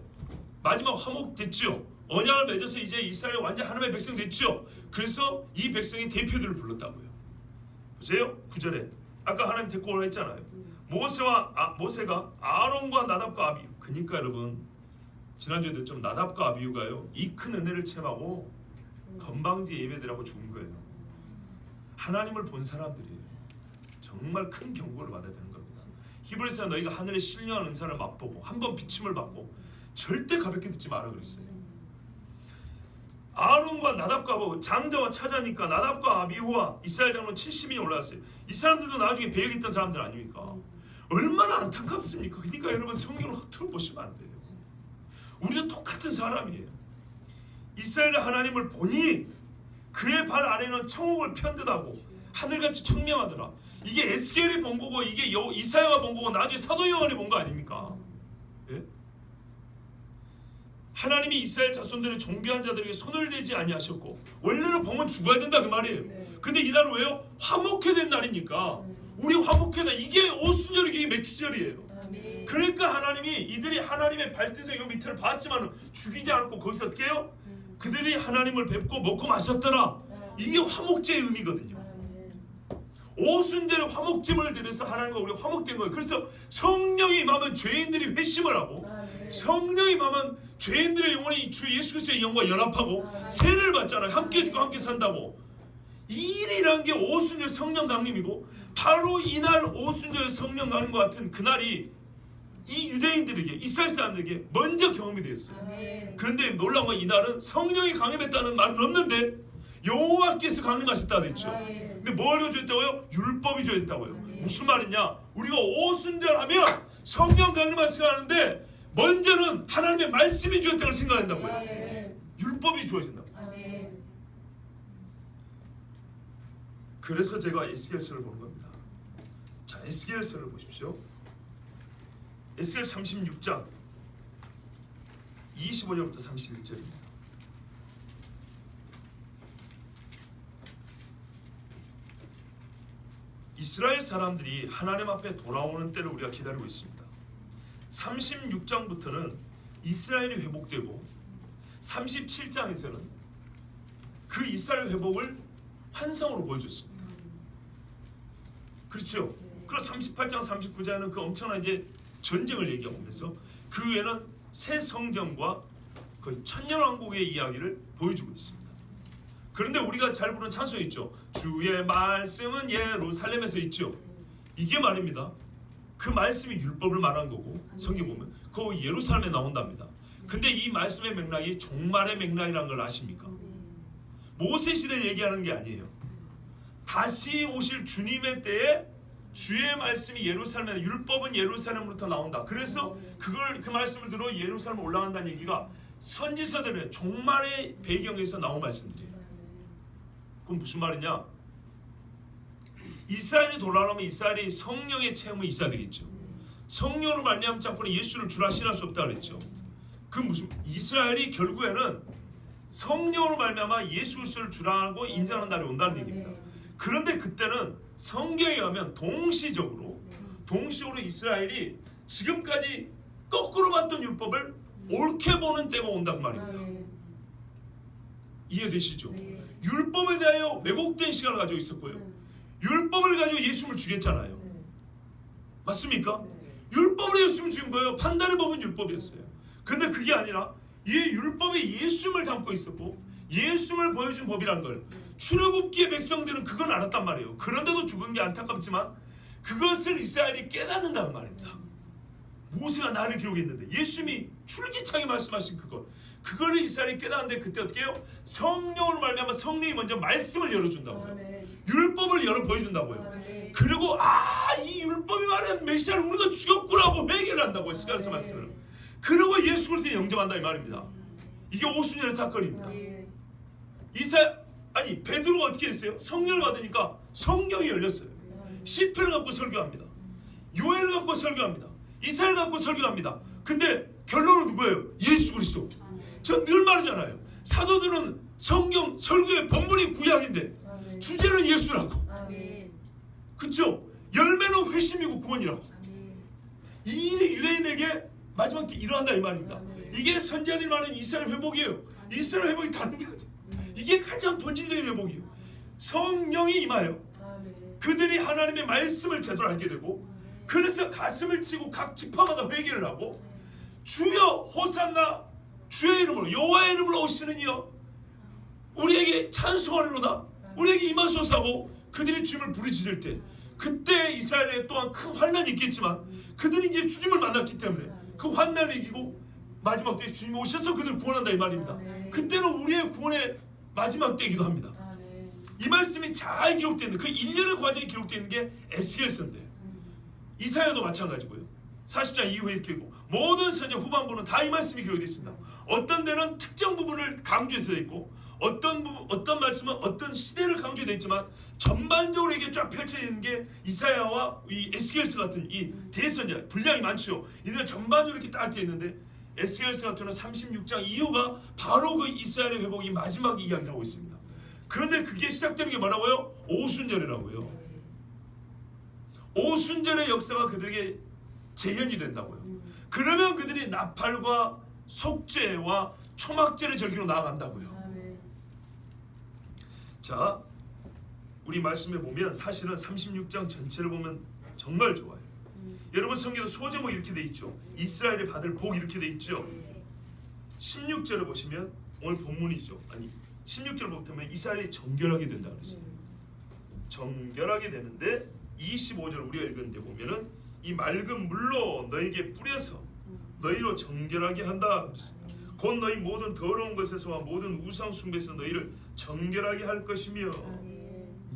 마지막 화목 됐죠. 언약을 맺어서 이제 이스라엘이 완전 하나님의 백성 됐죠. 그래서 이 백성이 대표들을 불렀다고요. 보세요. 9절에 아까 하나님 데리고 오라 했잖아요. 모세가 아론과 나답과 아비후. 그러니까 여러분 지난주에도 좀 나답과 아비후가요 이 큰 은혜를 체험하고 건방지 예배드리고 죽은 거예요. 하나님을 본 사람들이에요. 정말 큰 경고를 받아야 되는 겁니다. 히브리서에 너희가 하늘의 신령한 은사를 맛보고 한번 비침을 받고 절대 가볍게 듣지 마라 그랬어요. 아론과 나답과 아비후, 장자와 차자니까 나답과 아비후와 이스라엘 장로는 70인이 올라왔어요. 이 사람들도 나중에 배역이 있던 사람들 아닙니까? 얼마나 안타깝습니까? 그러니까 여러분 성경을 허투루 보시면 안 돼요. 우리도 똑같은 사람이에요. 이스라엘의 하나님을 보니 그의 발 아래는 천국을 편듯하고 하늘같이 청명하더라. 이게 에스겔이 본 거고 이게 이사야가 본 거고 나중에 사도 요한이 본 거 아닙니까? 예? 하나님이 이스라엘 자손들의 존귀한 자들에게 손을 대지 아니하셨고 원래는 보면 죽어야 된다 그 말이에요. 근데 이날은 왜요? 화목해 된 날이니까 우리 화목해다. 이게 오순절이 이게 매치절이에요. 그러니까 하나님이 이들이 하나님의 발등상 요 밑에를 봤지만 죽이지 않고 거기서 어떻게 해요? 그들이 하나님을 뵙고 먹고 마셨더라. 이게 화목제의 의미거든요. 오순절에 화목제물을 드려서 하나님과 우리 화목된 거예요. 그래서 성령이 임하면 죄인들이 회심을 하고 성령이 임하면 죄인들의 영혼이 주 예수 그리스도의 영과 연합하고 세례를 받잖아요. 함께 죽고 함께 산다고. 이 일이라는 게 오순절 성령 강림이고 바로 이날 오순절 성령 강림과 같은 그날이 이 유대인들에게 이스라엘 사람들에게 먼저 경험이 되었어요. 그런데 놀라운 건 이날은 성령이 강림했다는 말은 없는데 여호와께서 강림하셨다고 했죠. 근데 뭘 조했다고요? 율법이 조했다고요. 무슨 말이냐? 우리가 오순절하면 성령 강림하시가 하는데 먼저는 하나님의 말씀이 주었다고 생각한다고요. 율법이 주어진다고. 그래서 제가 에스겔서를 보는 겁니다. 자, 에스겔서를 보십시오. 에스겔 36장 25절부터 31절입니다. 이스라엘 사람들이 하나님 앞에 돌아오는 때를 우리가 기다리고 있습니다. 36장부터는 이스라엘이 회복되고 37장에서는 그 이스라엘 회복을 환상으로 보여줬습니다. 그렇죠? 그리고 38장 39장에는 그 엄청난 이제 전쟁을 얘기하면서 그 위에는 새 성전과 거의 천년왕국의 이야기를 보여주고 있습니다. 그런데 우리가 잘 부르는 찬송이 있죠. 주의 말씀은 예루살렘에서 있죠. 이게 말입니다. 그 말씀이 율법을 말한 거고 성경 보면 그 예루살렘에 나온답니다. 근데 이 말씀의 맥락이 종말의 맥락이라는 걸 아십니까? 모세 시대를 얘기하는 게 아니에요. 다시 오실 주님의 때에 주의 말씀이 예루살렘에 율법은 예루살렘으로부터 나온다. 그래서 그 말씀을 들어 예루살렘에 올라간다는 얘기가 선지서들의 종말의 배경에서 나온 말씀들이에요. 그럼 무슨 말이냐? 이스라엘이 돌아오면 이스라엘이 성령의 체험이 있어야 되겠죠. 성령으로 말미암지 않고는 예수를 주라 신할 수 없다 그랬죠. 그 무슨 이스라엘이 결국에는 성령으로 말미암아 예수 그리스도를 주라고 인정하는 날이 온다는 얘기입니다. 그런데 그때는 성경에 의하면 동시적으로 이스라엘이 지금까지 거꾸로 봤던 율법을 옳게 보는 때가 온다고 말입니다. 이해되시죠? 율법에 대하여 왜곡된 시각을 가지고 있었고요. 율법을 가지고 예수님을 죽였잖아요. 맞습니까? 율법으로 예수님을 죽인 거예요. 판단의 법은 율법이었어요. 근데 그게 아니라 이 율법에 예수님을 담고 있었고 예수님을 보여준 법이라는 걸 출애굽기의 백성들은 그건 알았단 말이에요. 그런데도 죽은 게 안타깝지만 그것을 이스라엘이 깨닫는다는 말입니다. 모세가 나를 기록했는데 예수님이 출기차게 말씀하신 그거를 이스라엘이 깨닫는데 그때 어떻게 해요? 성령으로 말미암아 성령이 먼저 말씀을 열어준다고요. 율법을 열어 보여준다고요. 그리고 이 율법이 말하는 메시아를 우리가 죽였구나고 회개를 한다고요. 스가랴서 말씀을. 그리고 예수 그리스도를 영접한다 이 말입니다. 이게 오순절 사건입니다. 베드로가 어떻게 했어요? 성령을 받으니까 성경이 열렸어요. 시편을 갖고 설교합니다. 요엘을 갖고 설교합니다. 이사야를 갖고 설교합니다. 근데 결론은 누구예요? 예수 그리스도. 전 늘 말하잖아요. 사도들은 성경 설교의 본문이 구약인데 주제는 예수라고. 그렇죠? 열매는 회심이고 구원이라고. 이 유대인에게 마지막 때 일어난다 이 말입니다. 이게 선지자들이 말하는 이스라엘 회복이에요. 이스라엘 회복이 다른 게 아니에요. 이게 가장 본질적인 회복이에요. 성령이 임하여 그들이 하나님의 말씀을 제대로 알게 되고, 그래서 가슴을 치고 각 지파마다 회개를 하고, 주여 호산나 주의 이름으로 여호와의 이름으로 오시는 이여 우리에게 찬송하리로다, 우리에게 임하소서 하고 그들이 주님을 부르짖을 때, 그때 이스라엘에 또한 큰 환난이 있겠지만 그들이 이제 주님을 만났기 때문에 그 환난을 이기고 마지막 때에 주님이 오셔서 그들을 구원한다 이 말입니다. 그때는 우리의 구원의 마지막 때이기도 합니다. 이 말씀이 잘 기록되어 있는 그 일련의 과정이 기록되어 있는 게 에스겔서인데, 이사야도 마찬가지고요. 40장 이후에 이렇게 있고, 모든 선지자 후반부는 다 이 말씀이 기록되어 있습니다. 어떤 데는 특정 부분을 강조해서 되어 있고, 어떤 말씀은 어떤 시대를 강조되어 있지만 전반적으로 이게 쫙 펼쳐져 있는 게 이사야와 이 에스겔서 같은 이 대선지자, 분량이 많죠. 이들은 전반적으로 이렇게 딱 되어 있는데, 에스겔서 같은 경우는 36장 이후가 바로 그 이스라엘의 회복이 마지막 이야기를 하고 있습니다. 그런데 그게 시작되는 게 뭐라고요? 오순절이라고요. 오순절의 역사가 그들에게 재현이 된다고요. 그러면 그들이 나팔과 속죄와 초막제를 절기로 나아간다고요. 자, 우리 말씀에 보면 사실은 36장 전체를 보면 정말 좋아요. 여러분 성경에 소제목 이렇게 돼 있죠. 이스라엘이 받을 복 이렇게 돼 있죠. 16절을 보시면 오늘 본문이죠. 아니 16절 보면 이스라엘이 정결하게 된다 그랬어요. 정결하게 되는데 25절 우리가 읽은데 보면은 이 맑은 물로 너에게 뿌려서 너희로 정결하게 한다 그랬습니다. 곧 너희 모든 더러운 것에서와 모든 우상 숭배에서 너희를 정결하게 할 것이며,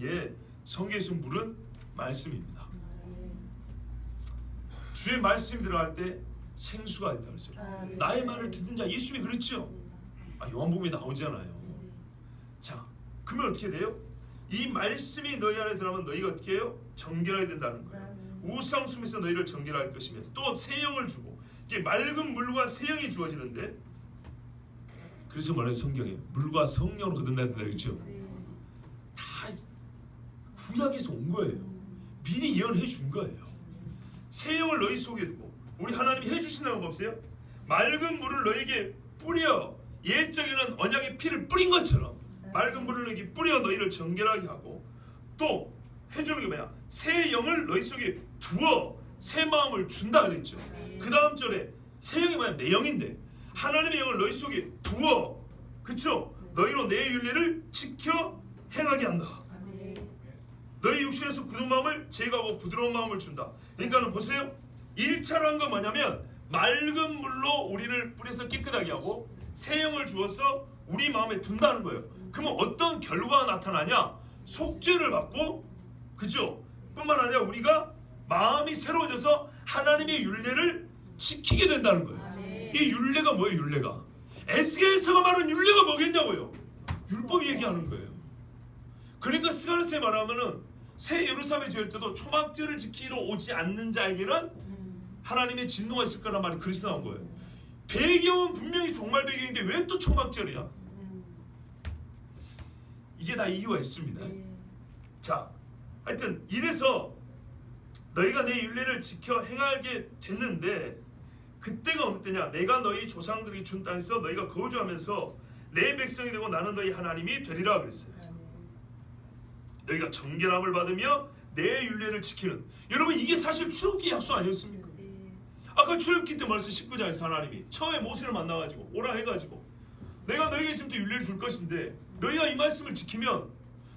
예, 성경에서 물은 말씀입니다. 주의 말씀이 들어갈 때 생수가 있다 그랬어요. 나의 말을 듣는 자, 예수님이 그랬죠. 요한복음에 나오잖아요. 자, 그러면 어떻게 돼요? 이 말씀이 너희 안에 들어가면 너희가 어떻게 해요? 정결하게 된다는 거예요. 우상 숭배에서 너희를 정결할 것이며, 또 새 영을 주고, 이게 맑은 물과 새 영이 주어지는데, 그래서 말해요 성경에 물과 성령으로 거듭난다 그랬죠. 다 구약에서 온 거예요. 미리 예언해 준 거예요. 새 영을 너희 속에 두고, 우리 하나님이 해주신다는 거 보세요. 맑은 물을 너희에게 뿌려, 옛적에는 언약의 피를 뿌린 것처럼 맑은 물을 너희에게 뿌려 너희를 정결하게 하고, 또 해주는 게 뭐야? 새 영을 너희 속에 두어 새 마음을 준다 그랬죠. 그 다음 절에 새 영이 뭐야? 내 영인데 하나님의 영을 너희 속에 두어, 그쵸? 너희로 내 율례를 지켜 행하게 한다. 너희 육신에서 굳은 마음을 제거하고 부드러운 마음을 준다. 그러니까는 보세요. 1차로 한 건 뭐냐면 맑은 물로 우리를 뿌려서 깨끗하게 하고 새 영을 주어서 우리 마음에 둔다는 거예요. 그러면 어떤 결과가 나타나냐? 속죄를 받고, 그죠? 뿐만 아니라 우리가 마음이 새로워져서 하나님의 율례를 지키게 된다는 거예요. 이 율례가 뭐예요? 율례가 에스겔서가 말하는 율례가 뭐겠냐고요? 율법 얘기하는 거예요. 그러니까 스가랴서에 말하면은 새 예루살렘에 지을 때도 초막절을 지키러 오지 않는 자에게는 하나님의 진노가 있을 거란 말이 그래서 나온 거예요. 배경은 분명히 종말 배경인데 왜 또 초막절이야? 이게 다 이유가 있습니다. 자, 하여튼 이래서 너희가 내 율례를 지켜 행하게 됐는데, 그때가 어느 때냐? 내가 너희 조상들이 준 땅에서 너희가 거주하면서 내 백성이 되고 나는 너희 하나님이 되리라 그랬어요. 너희가 정결함을 받으며 내 율례를 지키는, 여러분 이게 사실 출애굽기 약속 아니었습니까? 아까 출애굽기 때 말씀 19장에서 하나님이 처음에 모세를 만나가지고 오라 해가지고 내가 너희에게 지금부터 율례를 줄 것인데 너희가 이 말씀을 지키면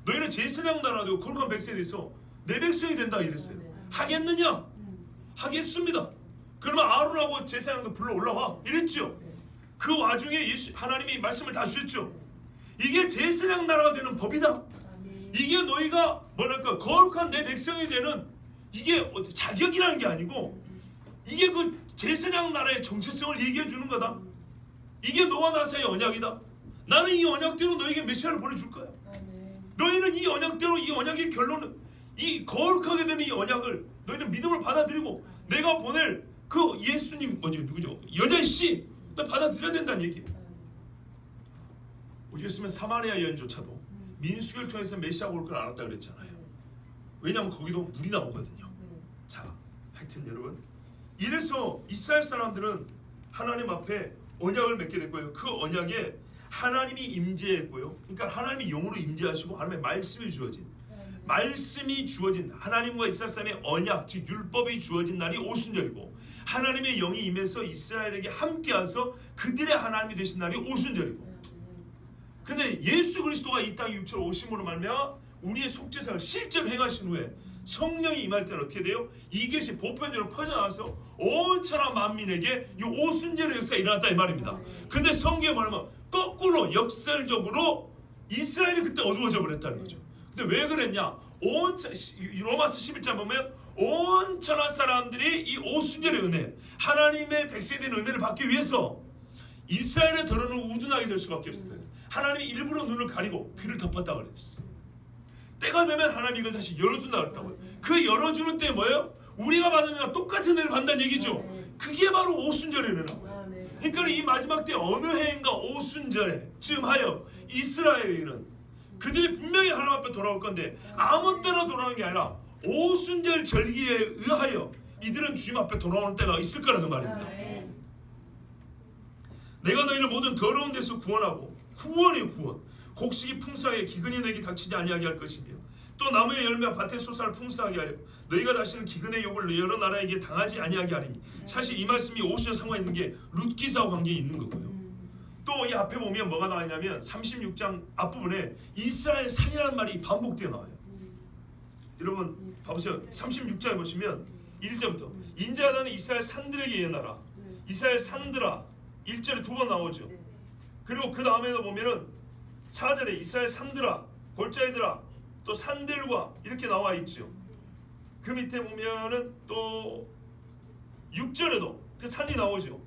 너희는 제사장 나라 되고 거룩한 백성이 돼서 내 백성이 된다 이랬어요. 하겠느냐? 하겠습니다. 그러면 아론하고 제사장도 불러 올라와 이랬죠. 그 와중에 하나님이 말씀을 다 주셨죠. 이게 제사장 나라가 되는 법이다. 이게 너희가 뭐랄까 거룩한 내 백성이 되는, 이게 자격이라는 게 아니고 이게 그 제사장 나라의 정체성을 얘기해 주는 거다. 이게 너와 나 사이의 언약이다. 나는 이 언약대로 너에게 메시아를 보내줄 거야. 너희는 이 언약대로, 이 언약의 결론은 이 거룩하게 되는 이 언약을 너희는 믿음을 받아들이고 내가 보낼 그 예수님 누구죠? 여자씨 너 받아들여야 된다는 얘기예요. 오죽했으면 사마리아 여인조차도 민수기를 통해서 메시아가 올 걸 알았다 그랬잖아요. 왜냐하면 거기도 물이 나오거든요. 자, 하여튼 여러분 이래서 이스라엘 사람들은 하나님 앞에 언약을 맺게 됐고요. 그 언약에 하나님이 임재했고요. 그러니까 하나님이 영으로 임재하시고 하나님의 말씀이 주어진 하나님과 이스라엘 사람의 언약, 즉 율법이 주어진 날이 오순절이고 하나님의 영이 임해서 이스라엘에게 함께하서 그들의 하나님이 되신 날이 오순절이고, 근데 예수 그리스도가 이 땅에 육체로 오심으로 말미암아 우리의 속죄사를 실제로 행하신 후에 성령이 임할 때는 어떻게 돼요? 이것이 보편적으로 퍼져나가서 온 천하 만민에게 이 오순절의 역사가 일어났다 이 말입니다. 근데 성경에 말하면 거꾸로 역설적으로 이스라엘이 그때 어두워져 버렸다는 거죠. 근데 왜 그랬냐? 로마서 11장 보면 온 천하 사람들이 이 오순절의 은혜, 하나님의 백성이 된 은혜를 받기 위해서 이스라엘의 더러는 우둔하게 될 수밖에 없어요. 하나님이 일부러 눈을 가리고 귀를 덮었다고 그랬어요. 때가 되면 하나님이 이걸 다시 열어준다 그랬다고요. 그 열어주는 때 뭐예요? 우리가 받는 거랑 똑같은 은혜를 받는다는 얘기죠. 그게 바로 오순절의 은혜라고요. 그러니까 이 마지막 때 어느 해인가 오순절에 즈음하여 이스라엘에는 그들이 분명히 하나님 앞에 돌아올 건데 아무 때나 돌아오는 게 아니라 오순절 절기에 의하여 이들은 주님 앞에 돌아오는 때가 있을 거라는 말입니다. 내가 너희를 모든 더러운 데서 구원하고, 구원이에요 구원. 곡식이 풍성하게 기근이 너에게 닥치지 아니하게 할 것이며 또 나무의 열매와 밭의 소산을 풍성하게 하여 너희가 다시는 기근의 욕을 여러 나라에게 당하지 아니하게 하리니. 사실 이 말씀이 오순절 상관 있는 게 룻기사와 관계에 있는 거고요. 또 이 앞에 보면 뭐가 나와 있냐면 36장 앞부분에 이스라엘 산이라는 말이 반복되어 나와요. 여러분 봐보세요. 36장에 보시면 1절부터 인자하다는 이스라엘 산들에게 예언하라. 이스라엘 산들아 1절에 두 번 나오죠. 그리고 그 다음에도 보면은 4절에 이스라엘 산들아 골짜기들아 또 산들과 이렇게 나와 있죠. 그 밑에 보면은 또 6절에도 그 산이 나오죠.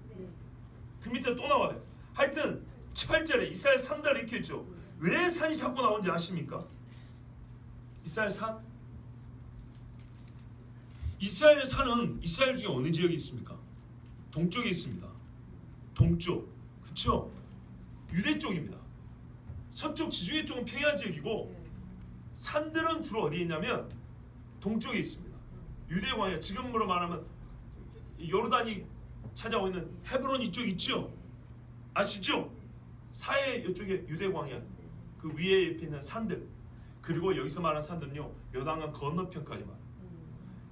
그 밑에 또 나와요. 하여튼 8절에 이스라엘 산들 이렇게 있죠. 왜 산이 자꾸 나오는지 아십니까? 이스라엘 산? 이스라엘 산은 이스라엘 중에 어느 지역에 있습니까? 동쪽에 있습니다. 동쪽, 그렇죠? 유대 쪽입니다. 서쪽 지중해 쪽은 평야 지역이고 산들은 주로 어디에 있냐면 동쪽에 있습니다. 유대 광야, 지금으로 말하면 요르단이 찾아오고 있는 헤브론 이쪽 있죠? 아시죠? 사해 이쪽에 유대 광야 그 위에 옆에 있는 산들, 그리고 여기서 말하는 산들은요 요단강 건너편까지 말해요.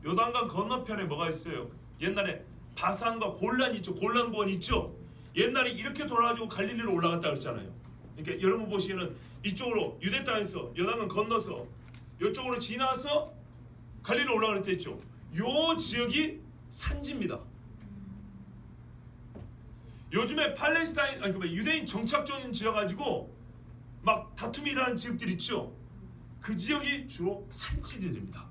요단강 건너편에 뭐가 있어요? 옛날에 바산과 골란 있죠? 골란 구원 있죠? 옛날에 이렇게 돌아가지고 갈릴리로 올라갔다 그랬잖아요. 그러니까 여러분 보시기에는 이쪽으로 유대 땅에서 요단강 건너서 이쪽으로 지나서 갈릴리로 올라가는 데 있죠. 요 지역이 산지입니다. 요즘에 팔레스타인 그러니까 유대인 정착촌 지어가지고 막 다툼이 일어나는 지역들 있죠. 그 지역이 주로 산지들입니다.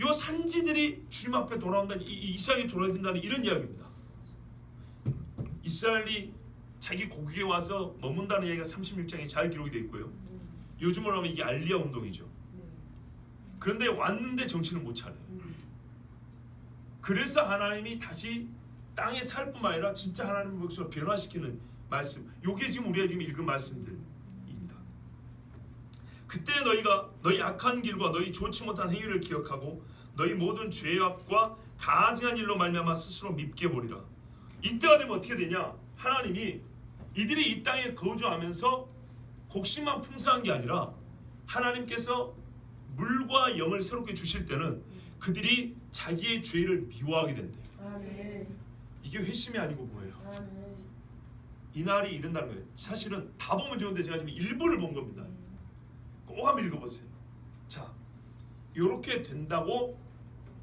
요 산지들이 주님 앞에 돌아온다는 이스라엘이 돌아온다는 이런 이야기입니다. 이스라엘이 자기 고국에 와서 머문다는 얘기가 36장에 잘 기록이 되어 있고요. 요즘으로 하면 이게 알리아 운동이죠. 그런데 왔는데 정신을 못 차려요. 그래서 하나님이 다시 땅에 살 뿐만 아니라 진짜 하나님의 백성을 변화시키는 말씀, 요게 지금 우리가 지금 읽은 말씀들입니다. 그때 너희가 너희 악한 길과 너희 좋지 못한 행위를 기억하고 너희 모든 죄악과 가증한 일로 말미암아 스스로 밉게 보리라. 이때가 되면 어떻게 되냐? 하나님이 이들이 이 땅에 거주하면서 곡식만 풍성한 게 아니라 하나님께서 물과 영을 새롭게 주실 때는 그들이 자기의 죄를 미워하게 된대요. 아멘. 이게 회심이 아니고 뭐예요? 아멘. 이 날이 이른다는 거예요. 사실은 다 보면 좋은데 제가 지금 일부를 본 겁니다. 꼭 한번 읽어보세요. 자, 이렇게 된다고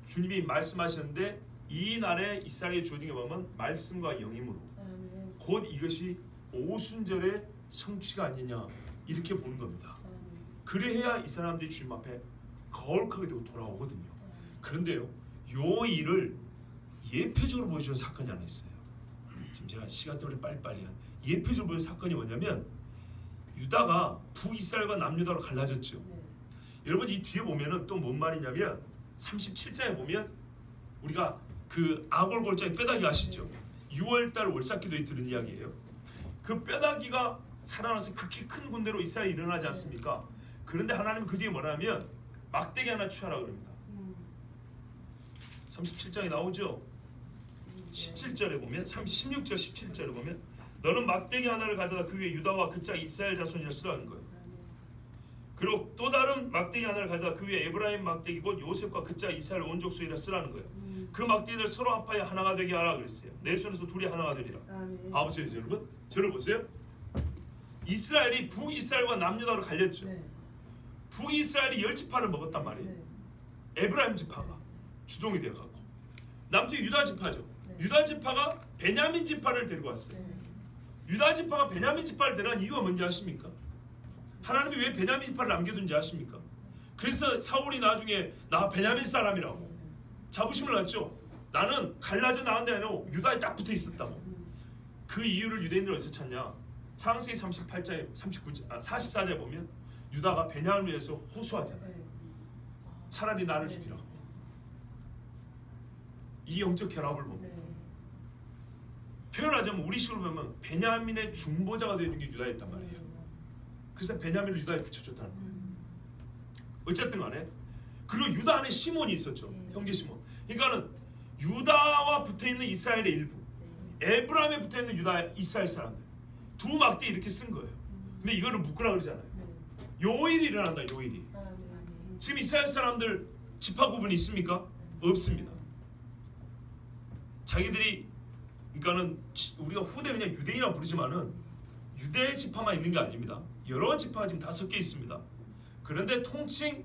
주님이 말씀하셨는데 이 날에 이스라엘에 주어진 게 뭐냐면 말씀과 영임으로 아멘. 곧 이것이 오순절의 성취가 아니냐 이렇게 보는 겁니다. 그래야 이 사람들이 주님 앞에 거룩하게 되고 돌아오거든요. 그런데요, 요 일을 예표적으로 보여주는 사건이 하나 있어요. 지금 제가 시간 때문에 빨리빨리 한 예표적으로 보여주는 사건이 뭐냐면 유다가 북이스라엘과 남유다로 갈라졌죠. 여러분 이 뒤에 보면은 또 뭔 말이냐면 37장에 보면 우리가 그 아골골짜기 뼈다귀 아시죠? 6월달 월삭기도에 들은 이야기예요. 그 뼈다귀가 살아나서 극히 큰 군대로 이스라엘이 일어나지 않습니까? 그런데 하나님은 그 뒤에 뭐라면 막대기 하나 취하라 그럽니다. 37장에 나오죠. 17절에 보면 16절 17절에 보면 너는 막대기 하나를 가져다 그 위에 유다와 그 짝 이스라엘 자손이라 쓰라는 거예요. 그리고 또 다른 막대기 하나를 가져다 그 위에 에브라임 막대기 곧 요셉과 그 짝 이스라엘 온 족속이라 쓰라는 거예요. 그 막대기를 서로 합하여 하나가 되게 하라 그랬어요. 내 손에서 둘이 하나가 되리라. 봐보세요 여러분. 저를 보세요. 이스라엘이 북이스라엘과 남유다로 갈렸죠. 북이스라엘이 10지파를 먹었단 말이에요. 에브라임 지파가 주동이 되어갖고 남쪽이 유다 지파죠. 유다 지파가 베냐민 지파를 데리고 왔어요. 유다 지파가 베냐민 지파를 데려간 이유가 뭔지 아십니까? 하나님이 왜 베냐민 지파를 남겨둔지 아십니까? 그래서 사울이 나중에 나 베냐민 사람이라고 자부심을 갖죠. 나는 갈라져 나온 데 아니라 유다에 딱 붙어 있었다고. 그 이유를 유대인들은 어디서 찾냐? 창세기 38장 44절에 보면 유다가 베냐민을 위해서 호소하잖아요. 차라리 나를 죽이라. 이 영적 결합을 보면 표현하자면 우리식으로 보면 베냐민의 중보자가 되는 게 유다였단 말이에요. 그래서 베냐민을 유다에 붙여줬다는 거예요. 어쨌든 간에 그리고 유다 안에 시몬이 있었죠. 형제 시몬. 그러니까는 유다와 붙어있는 이스라엘의 일부, 에브라임에 붙어있는 유다 이스라엘 사람들 두 막대 이렇게 쓴 거예요. 근데 이거를 묶으라 그러잖아요. 요일이 일어난다. 요일이. 지금 이스라엘 사람들 지파 구분이 있습니까? 없습니다. 자기들이 그러니까는 우리가 후대 그냥 유대인이라 부르지만은 유대 지파만 있는 게 아닙니다. 여러 지파가 지금 다 섞여 있습니다. 그런데 통칭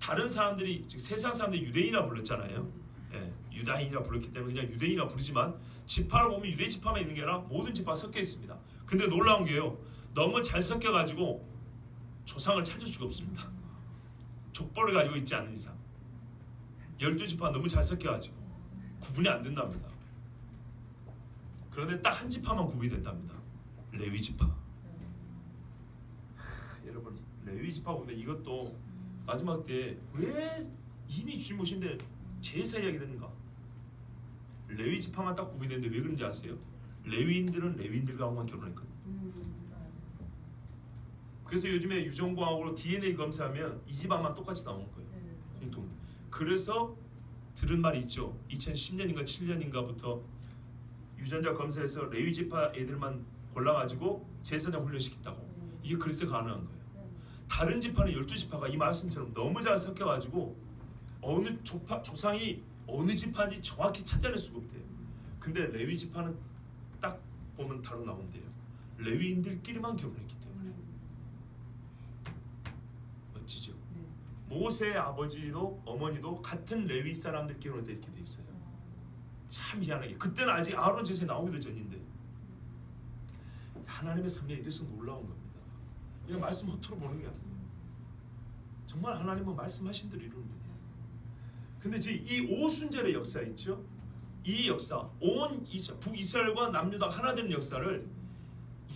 다른 사람들이 즉 세상 사람들이 유대인이라 불렀잖아요. 예, 유다인이라 불렀기 때문에 그냥 유대인이라 부르지만 지파를 보면 유대 지파만 있는 게 아니라 모든 지파가 섞여 있습니다. 근데 놀라운 게요. 너무 잘 섞여 가지고 조상을 찾을 수가 없습니다. 족보를 가지고 있지 않는 이상 12지파 너무 잘 섞여 가지고 구분이 안 된답니다. 그런데 딱 한 지파만 구분이 된답니다. 레위 지파. 여러분 레위 지파 보면 이것도 마지막 때 왜 이미 주님 오신데 제사 이야기를 했는가? 레위 지파만 딱 구분되는데 왜 그런지 아세요? 레위인들은 레위인들과만 결혼했거든요. 그래서 요즘에 유전공학으로 DNA 검사하면 이 집안만 똑같이 나오는 거예요. 공통. 그래서 들은 말이 있죠. 2010년인가 7년인가부터 유전자 검사에서 레위 지파 애들만 골라가지고 제사장 훈련시켰다고. 이게 그래서 가능한 거예요. 다른 지파는 12지파가 이 말씀처럼 너무 잘 섞여가지고 어느 조상이 어느 지파인지 정확히 찾아낼 수가 없대요. 근데 레위 지파는 딱 보면 바로 나온대요. 레위인들끼리만 결혼했기 때문에. 멋지죠? 모세의 아버지도 어머니도 같은 레위 사람들 결혼돼 이렇게 돼 있어요. 참 희한하게 그때는 아직 아론 제사에 나오기도 전인데 하나님의 섭리가 이래서 놀라운 겁니다. 이거 말씀 허투루 보는 게 아니에요. 정말 하나님은 말씀하신 대로 이루는 거예요. 근데 지금 이 오순절의 역사 있죠? 이 역사, 온 북이스라엘과 남유다가 하나 되는 역사를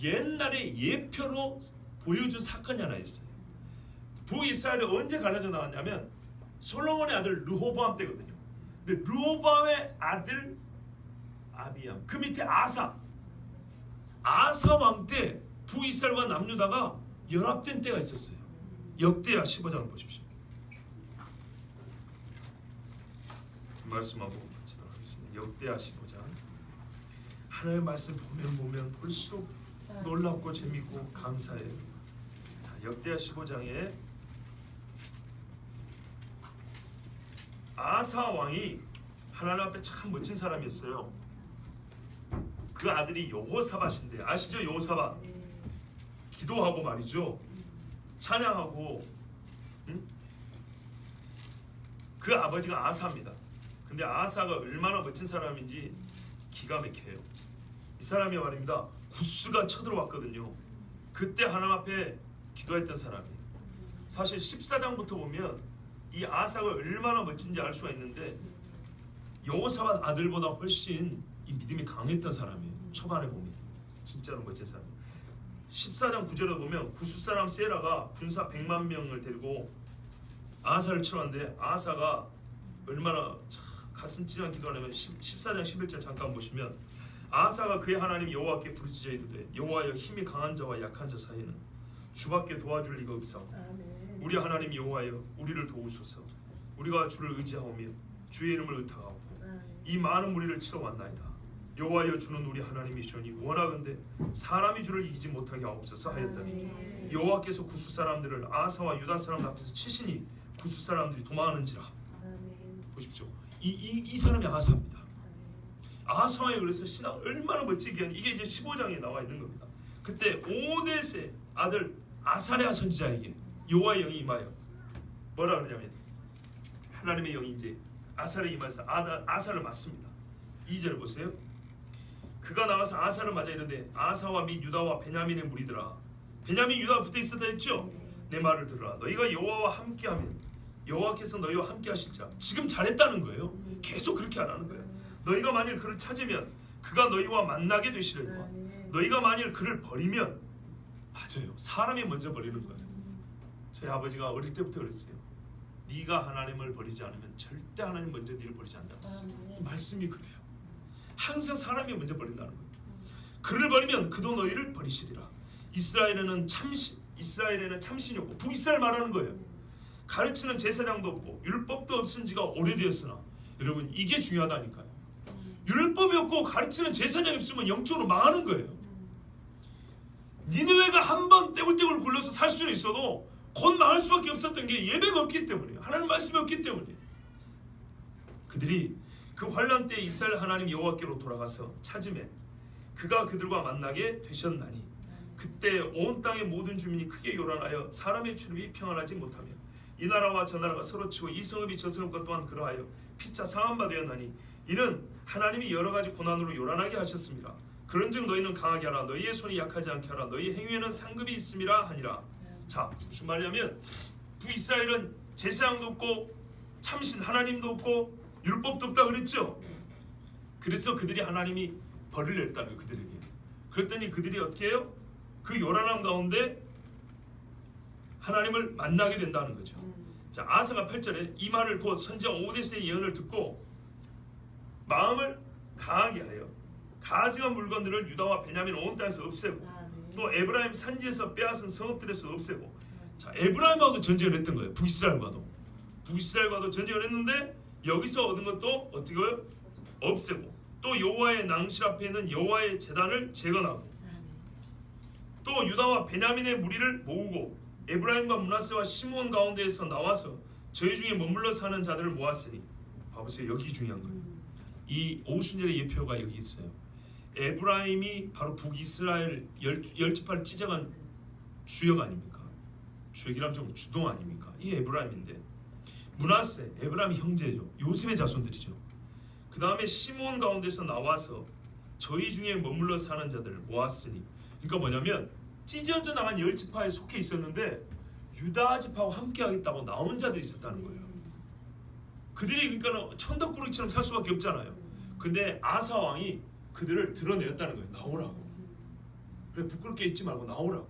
옛날에 예표로 보여준 사건이 하나 있어요. 북이스라엘이 언제 갈라져 나왔냐면 솔로몬의 아들 르호보암 때거든요. 근데 르호보암의 아들 아비암, 그 밑에 아사 왕 때 북이스라엘과 남유다가 연합된 때가 있었어요. 역대하 15장을 보십시오. 말씀하고 같이 나가겠습니다. 역대하 15장. 하나님의 말씀 보면 볼수록 놀랍고 재밌고 감사해요. 자, 역대하 15장에 아사 왕이 하나님 앞에 참 멋진 사람이었어요. 그 아들이 여호사밧인데 아시죠? 여호사밧. 기도하고 말이죠. 찬양하고. 그 아버지가 아사입니다. 근데 아사가 얼마나 멋진 사람인지 기가 막혀요. 이 사람이 말입니다. 구스가 쳐들어왔거든요. 그때 하나님 앞에 기도했던 사람이에요. 사실 14장부터 보면 이 아사가 얼마나 멋진지 알 수가 있는데 여호사밧 아들보다 훨씬 이 믿음이 강했던 사람이에요. 초반에 보면 진짜로 멋진 사람. 14장 9절에 보면 구스 사람 세라가 군사 100만 명을 데리고 아사를 치러 왔는데 아사가 얼마나 가슴 찌르는 기도하냐면 14장 11절 잠깐 보시면 아사가 그의 하나님 여호와께 부르짖어 이르되 여호와여 힘이 강한 자와 약한 자 사이에는 주밖에 도와줄 리가 없사오. 우리 하나님 여호와여 우리를 도우소서. 우리가 주를 의지하오며 주의 이름을 의탁하고 이 많은 무리를 치러 왔나이다. 여호와여 주는 우리 하나님이시오니 원하건대 사람이 주를 이기지 못하게 하옵소서 하였더니 여호와께서 구스 사람들을 아사와 유다 사람 앞에서 치시니 구스 사람들이 도망하는지라. 보십시오. 이 사람이 아사입니다. 아사와의 그래서 신앙 얼마나 멋지게 하는, 이게 이제 15장에 나와 있는 겁니다. 그때 오넷의 아들 아사랴 선지자에게 여호와의 영이 임하여 뭐라 그러냐면 하나님의 영이 이제 아사를 임하여서 아사를 맞습니다. 2절 보세요. 그가 나가서 아사를 맞아 이르되 아사와 및 유다와 베냐민의 무리들아, 베냐민 유다가 붙어 있었다 했죠. 내 말을 들으라. 너희가 여호와와 함께하면 여호와께서 너희와 함께하실지라. 지금 잘했다는 거예요. 계속 그렇게 안 하는 거예요. 너희가 만일 그를 찾으면 그가 너희와 만나게 되시려니와 너희가 만일 그를 버리면, 맞아요, 사람이 먼저 버리는 거예요. 저희 아버지가 어릴 때부터 그랬어요. 네가 하나님을 버리지 않으면 절대 하나님 먼저 네를 버리지 않는다고 했어요. 말씀이 그래요. 항상 사람이 먼저 버린다는 거예요. 그를 버리면 그도 너희를 버리시리라. 이스라엘에는 참신이 없고, 북이스라엘 말하는 거예요. 가르치는 제사장도 없고 율법도 없은 지가 오래되었으나, 여러분 이게 중요하다니까요. 율법이 없고 가르치는 제사장이 없으면 영적으로 망하는 거예요. 니느웨가 한 번 떼굴떼굴 굴러서 살 수는 있어도 곧 망할 수밖에 없었던 게 예배가 없기 때문이에요. 하나님 말씀이 없기 때문이에요. 그들이 그 환난 때 이스라엘 하나님 여호와께로 돌아가서 찾음에 그가 그들과 만나게 되셨나니 그때 온 땅의 모든 주민이 크게 요란하여 사람의 출입이 평안하지 못하며 이 나라와 저 나라가 서로 치고 이 성읍이 저 성읍과 또한 그러하여 피차 상한 바 되었나니 이는 하나님이 여러 가지 고난으로 요란하게 하셨습니다. 그런즉 너희는 강하게 하라. 너희의 손이 약하지 않게 하라. 너희 행위에는 상급이 있음이라 하니라. 자, 무슨 말이냐면 북이스라엘은 제사장도 없고 참신 하나님도 없고 율법도 없다 그랬죠. 그래서 그들이 하나님이 벌을 냈다는 거예요. 그들에게. 그랬더니 그들이 어떻게 해요? 그 요란함 가운데 하나님을 만나게 된다는 거죠. 자, 아사가 8절에 이 말을 곧 선지자 오데스의 예언을 듣고 마음을 강하게 하여 가증한 물건들을 유다와 베냐민 온 땅에서 없애고 또 에브라임 산지에서 빼앗은 성읍들에서 없애고. 자, 에브라임과도 전쟁을 했던 거예요. 북이스라엘과도 전쟁을 했는데 여기서 얻은 것도 어떻게 해요? 없애고 또 여호와의 낭실 앞에 있는 여호와의 제단을 재건하고 또 유다와 베냐민의 무리를 모으고 에브라임과 므낫세와 시므온 가운데에서 나와서 저희 중에 머물러 사는 자들을 모았으니. 봐보세요. 여기 중요한 거예요. 이 오순절의 예표가 여기 있어요. 에브라임이 바로 북이스라엘 열 지파를 찢어간 주역 아닙니까? 주역이라면 좀 주동 아닙니까? 이 에브라임인데 므낫세, 에브라임 형제죠. 요셉의 자손들이죠. 그 다음에 시므온 가운데서 나와서 저희 중에 머물러 사는 자들을 모았으니. 그러니까 뭐냐면 찢어져 나간 열 지파에 속해 있었는데 유다 지파와 함께 하겠다고 나온 자들이 있었다는 거예요. 그들이 그러니까 천덕꾸러기처럼 살 수밖에 없잖아요. 근데 아사 왕이 그들을 드러내었다는 거예요. 나오라고. 그래, 부끄럽게 있지 말고 나오라고.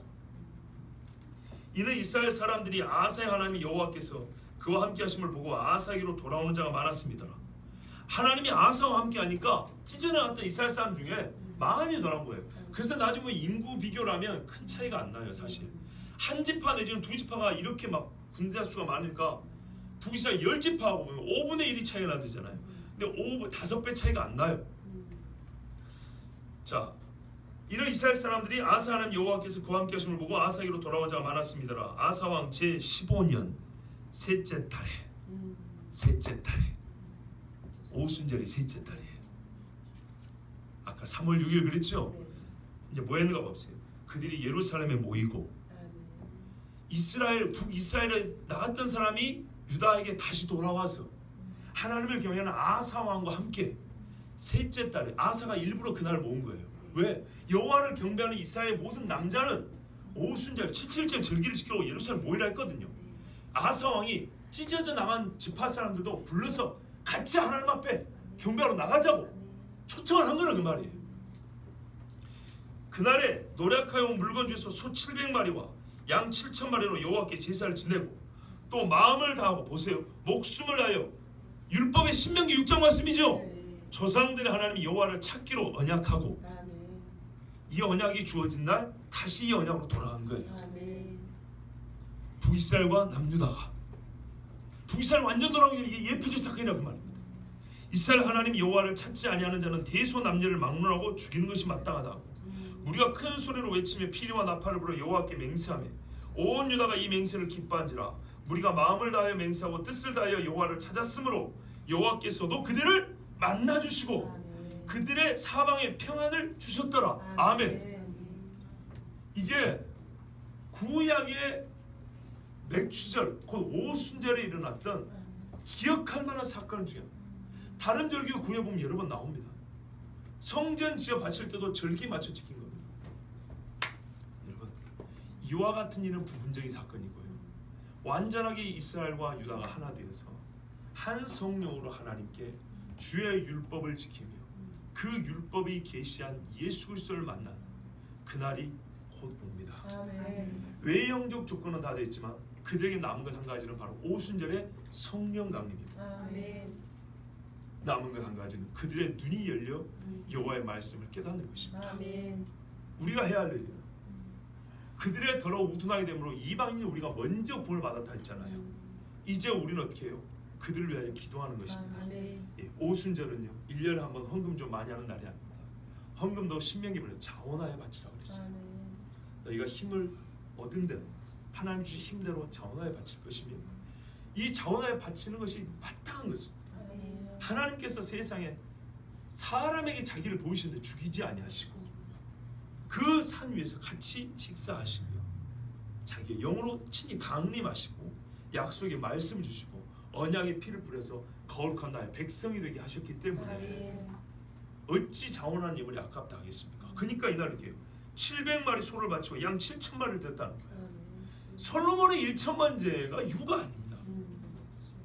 이는 이스라엘 사람들이 아사의 하나님 여호와께서 그와 함께 하심을 보고 아사에게로 돌아오는 자가 많았습니다. 하나님이 아사와 함께 하니까 찢어나갔던 이스라엘 사람 중에 많이 돌아온 거예요. 그래서 나중에 인구 비교를 하면 큰 차이가 안 나요. 사실 한 지파 내지는 두 지파가 이렇게 막 군대 수가 많으니까 북이스라엘 열 지파하고 보면 5분의 1이 차이가 나잖아요. 근데 5배 차이가 안 나요. 자, 이런 이스라엘 사람들이 아사 하나님 여호와께서 그와 함께 하심을 보고 아사에게로 돌아온 자가 많았습니다. 아사 왕 제 15년 셋째 달에 오순절이 셋째 달이에요. 아까 3월 6일 그랬죠? 이제 뭐 했는가 보세요. 그들이 예루살렘에 모이고 북이스라엘에 나갔던 사람이 유다에게 다시 돌아와서 하나님을 경외하는 아사 왕과 함께 셋째 달에 아사가 일부러 그날 모은 거예요. 왜? 여호와를 경배하는 이스라엘 모든 남자는 오순절 7.7절 절기를 지키려고 예루살렘 모이라 했거든요. 아사 왕이 찢어져 나간 지파 사람들도 불러서 같이 하나님 앞에 경배하러 나가자고 초청을 한 거는 그 말이에요. 그날에 노력하여 온 물건 중에서 소 700마리와 양 7,000마리로 여호와께 제사를 지내고 또 마음을 다하고, 보세요, 목숨을 다하여 율법의 신명기 6장 말씀이죠. 조상들의 하나님 여호와를 찾기로 언약하고 이 언약이 주어진 날 다시 이 언약으로 돌아간 거예요. 북이스라엘과 남유다가 북이스라엘 완전 돌아온 게 이게 예표적 사건이라 그 말입니다. 이스라엘 하나님 여호와를 찾지 아니하는 자는 대소남녀를 막론하고 죽이는 것이 마땅하다고. 우리가 큰 소리로 외치며 피리와 나팔을 불어 여호와께 맹세하며 온 유다가 이 맹세를 기뻐한지라. 우리가 마음을 다하여 맹세하고 뜻을 다하여 여호와를 찾았으므로 여호와께서도 그들을 만나 주시고 그들의 사방에 평안을 주셨더라. 아멘. 이게 구약의 맥추절 곧 오순절에 일어났던 기억할 만한 사건 중에 다른 절기 구해 보면 여러 번 나옵니다. 성전 지어 바칠 때도 절기에 맞춰 지킨 겁니다. 여러분, 이와 같은 일은 부분적인 사건이고요. 완전하게 이스라엘과 유다가 하나 되어서 한 성령으로 하나님께 주의 율법을 지키며 그 율법이 계시한 예수 그리스도를 만나는 그날이 곧 옵니다. 아멘. 외형적 조건은 다 됐지만 그들에게 남은 것 한 가지는 바로 오순절의 성령 강림입니다. 아멘. 남은 것 한 가지는 그들의 눈이 열려 여호와의 말씀을 깨닫는 것입니다. 아멘. 우리가 해야 할 일이에요. 그들의 더러 우둔하게 되므로 이방인이 우리가 먼저 구원을 받았다 했잖아요. 이제 우리는 어떻게 해요? 그들을 위하여 기도하는 것입니다. 아멘. 예, 오순절은요 1년에 한 번 헌금 좀 많이 하는 날이 아닙니다. 헌금도 신명기문에 자원하여 바치라고 그랬어요. 아멘. 너희가 힘을 얻은 대로 하나님 주신 힘대로 자원하여 바칠 것이며 이 자원하여 바치는 것이 마땅한 것은 아멘. 하나님께서 세상에 사람에게 자기를 보이시는데 죽이지 아니하시고 그 산 위에서 같이 식사하시며 자기의 영으로 친히 강림하시고 약속의 말씀을 주시고 언약의 피를 뿌려서 거룩한 나의 백성이 되게 하셨기 때문에 아멘. 어찌 자원하는 예물이 아깝다 하겠습니까? 그러니까 이날 이게요 700마리 소를 바치고 양 7,000마리를 드렸다는 거예요. 솔로몬의 1천만 제가 유가 아닙니다.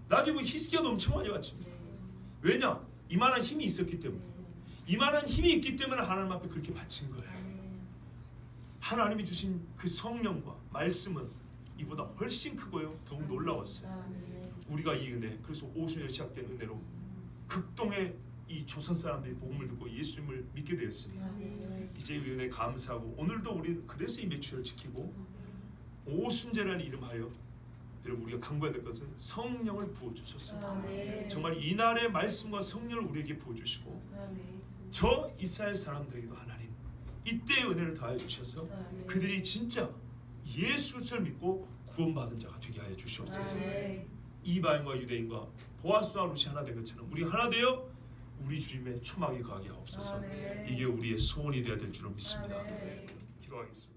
나중에 뭐 히스기야도 엄청 많이 바칩니다. 왜냐? 이만한 힘이 있었기 때문에. 이만한 힘이 있기 때문에 하나님 앞에 그렇게 바친 거예요. 하나님이 주신 그 성령과 말씀은 이보다 훨씬 크고요 더욱 놀라웠어요. 우리가 이 은혜, 그래서 오순절 시작된 은혜로 극동의 이 조선 사람들이 복음을 듣고 예수님을 믿게 되었으니 이제 이 은혜 감사하고 오늘도 우리 그래서 이 매출을 지키고 오순절이라는 이름하여 여러분 우리가 강구해야 될 것은 성령을 부어주셨습니다. 정말 이날의 말씀과 성령을 우리에게 부어주시고 저 이스라엘 사람들에게도 하나님 이때의 은혜를 다해 주셔서 그들이 진짜 예수 그리스도를 믿고 구원받은 자가 되게 하여 주시옵소서. 이방인과 유대인과 보아스와 루시 하나 된 것처럼 우리 하나 되어 우리 주님의 초막에 가게 하옵소서. 이게 우리의 소원이 되어야 될 줄로 믿습니다. 기도하겠습니다.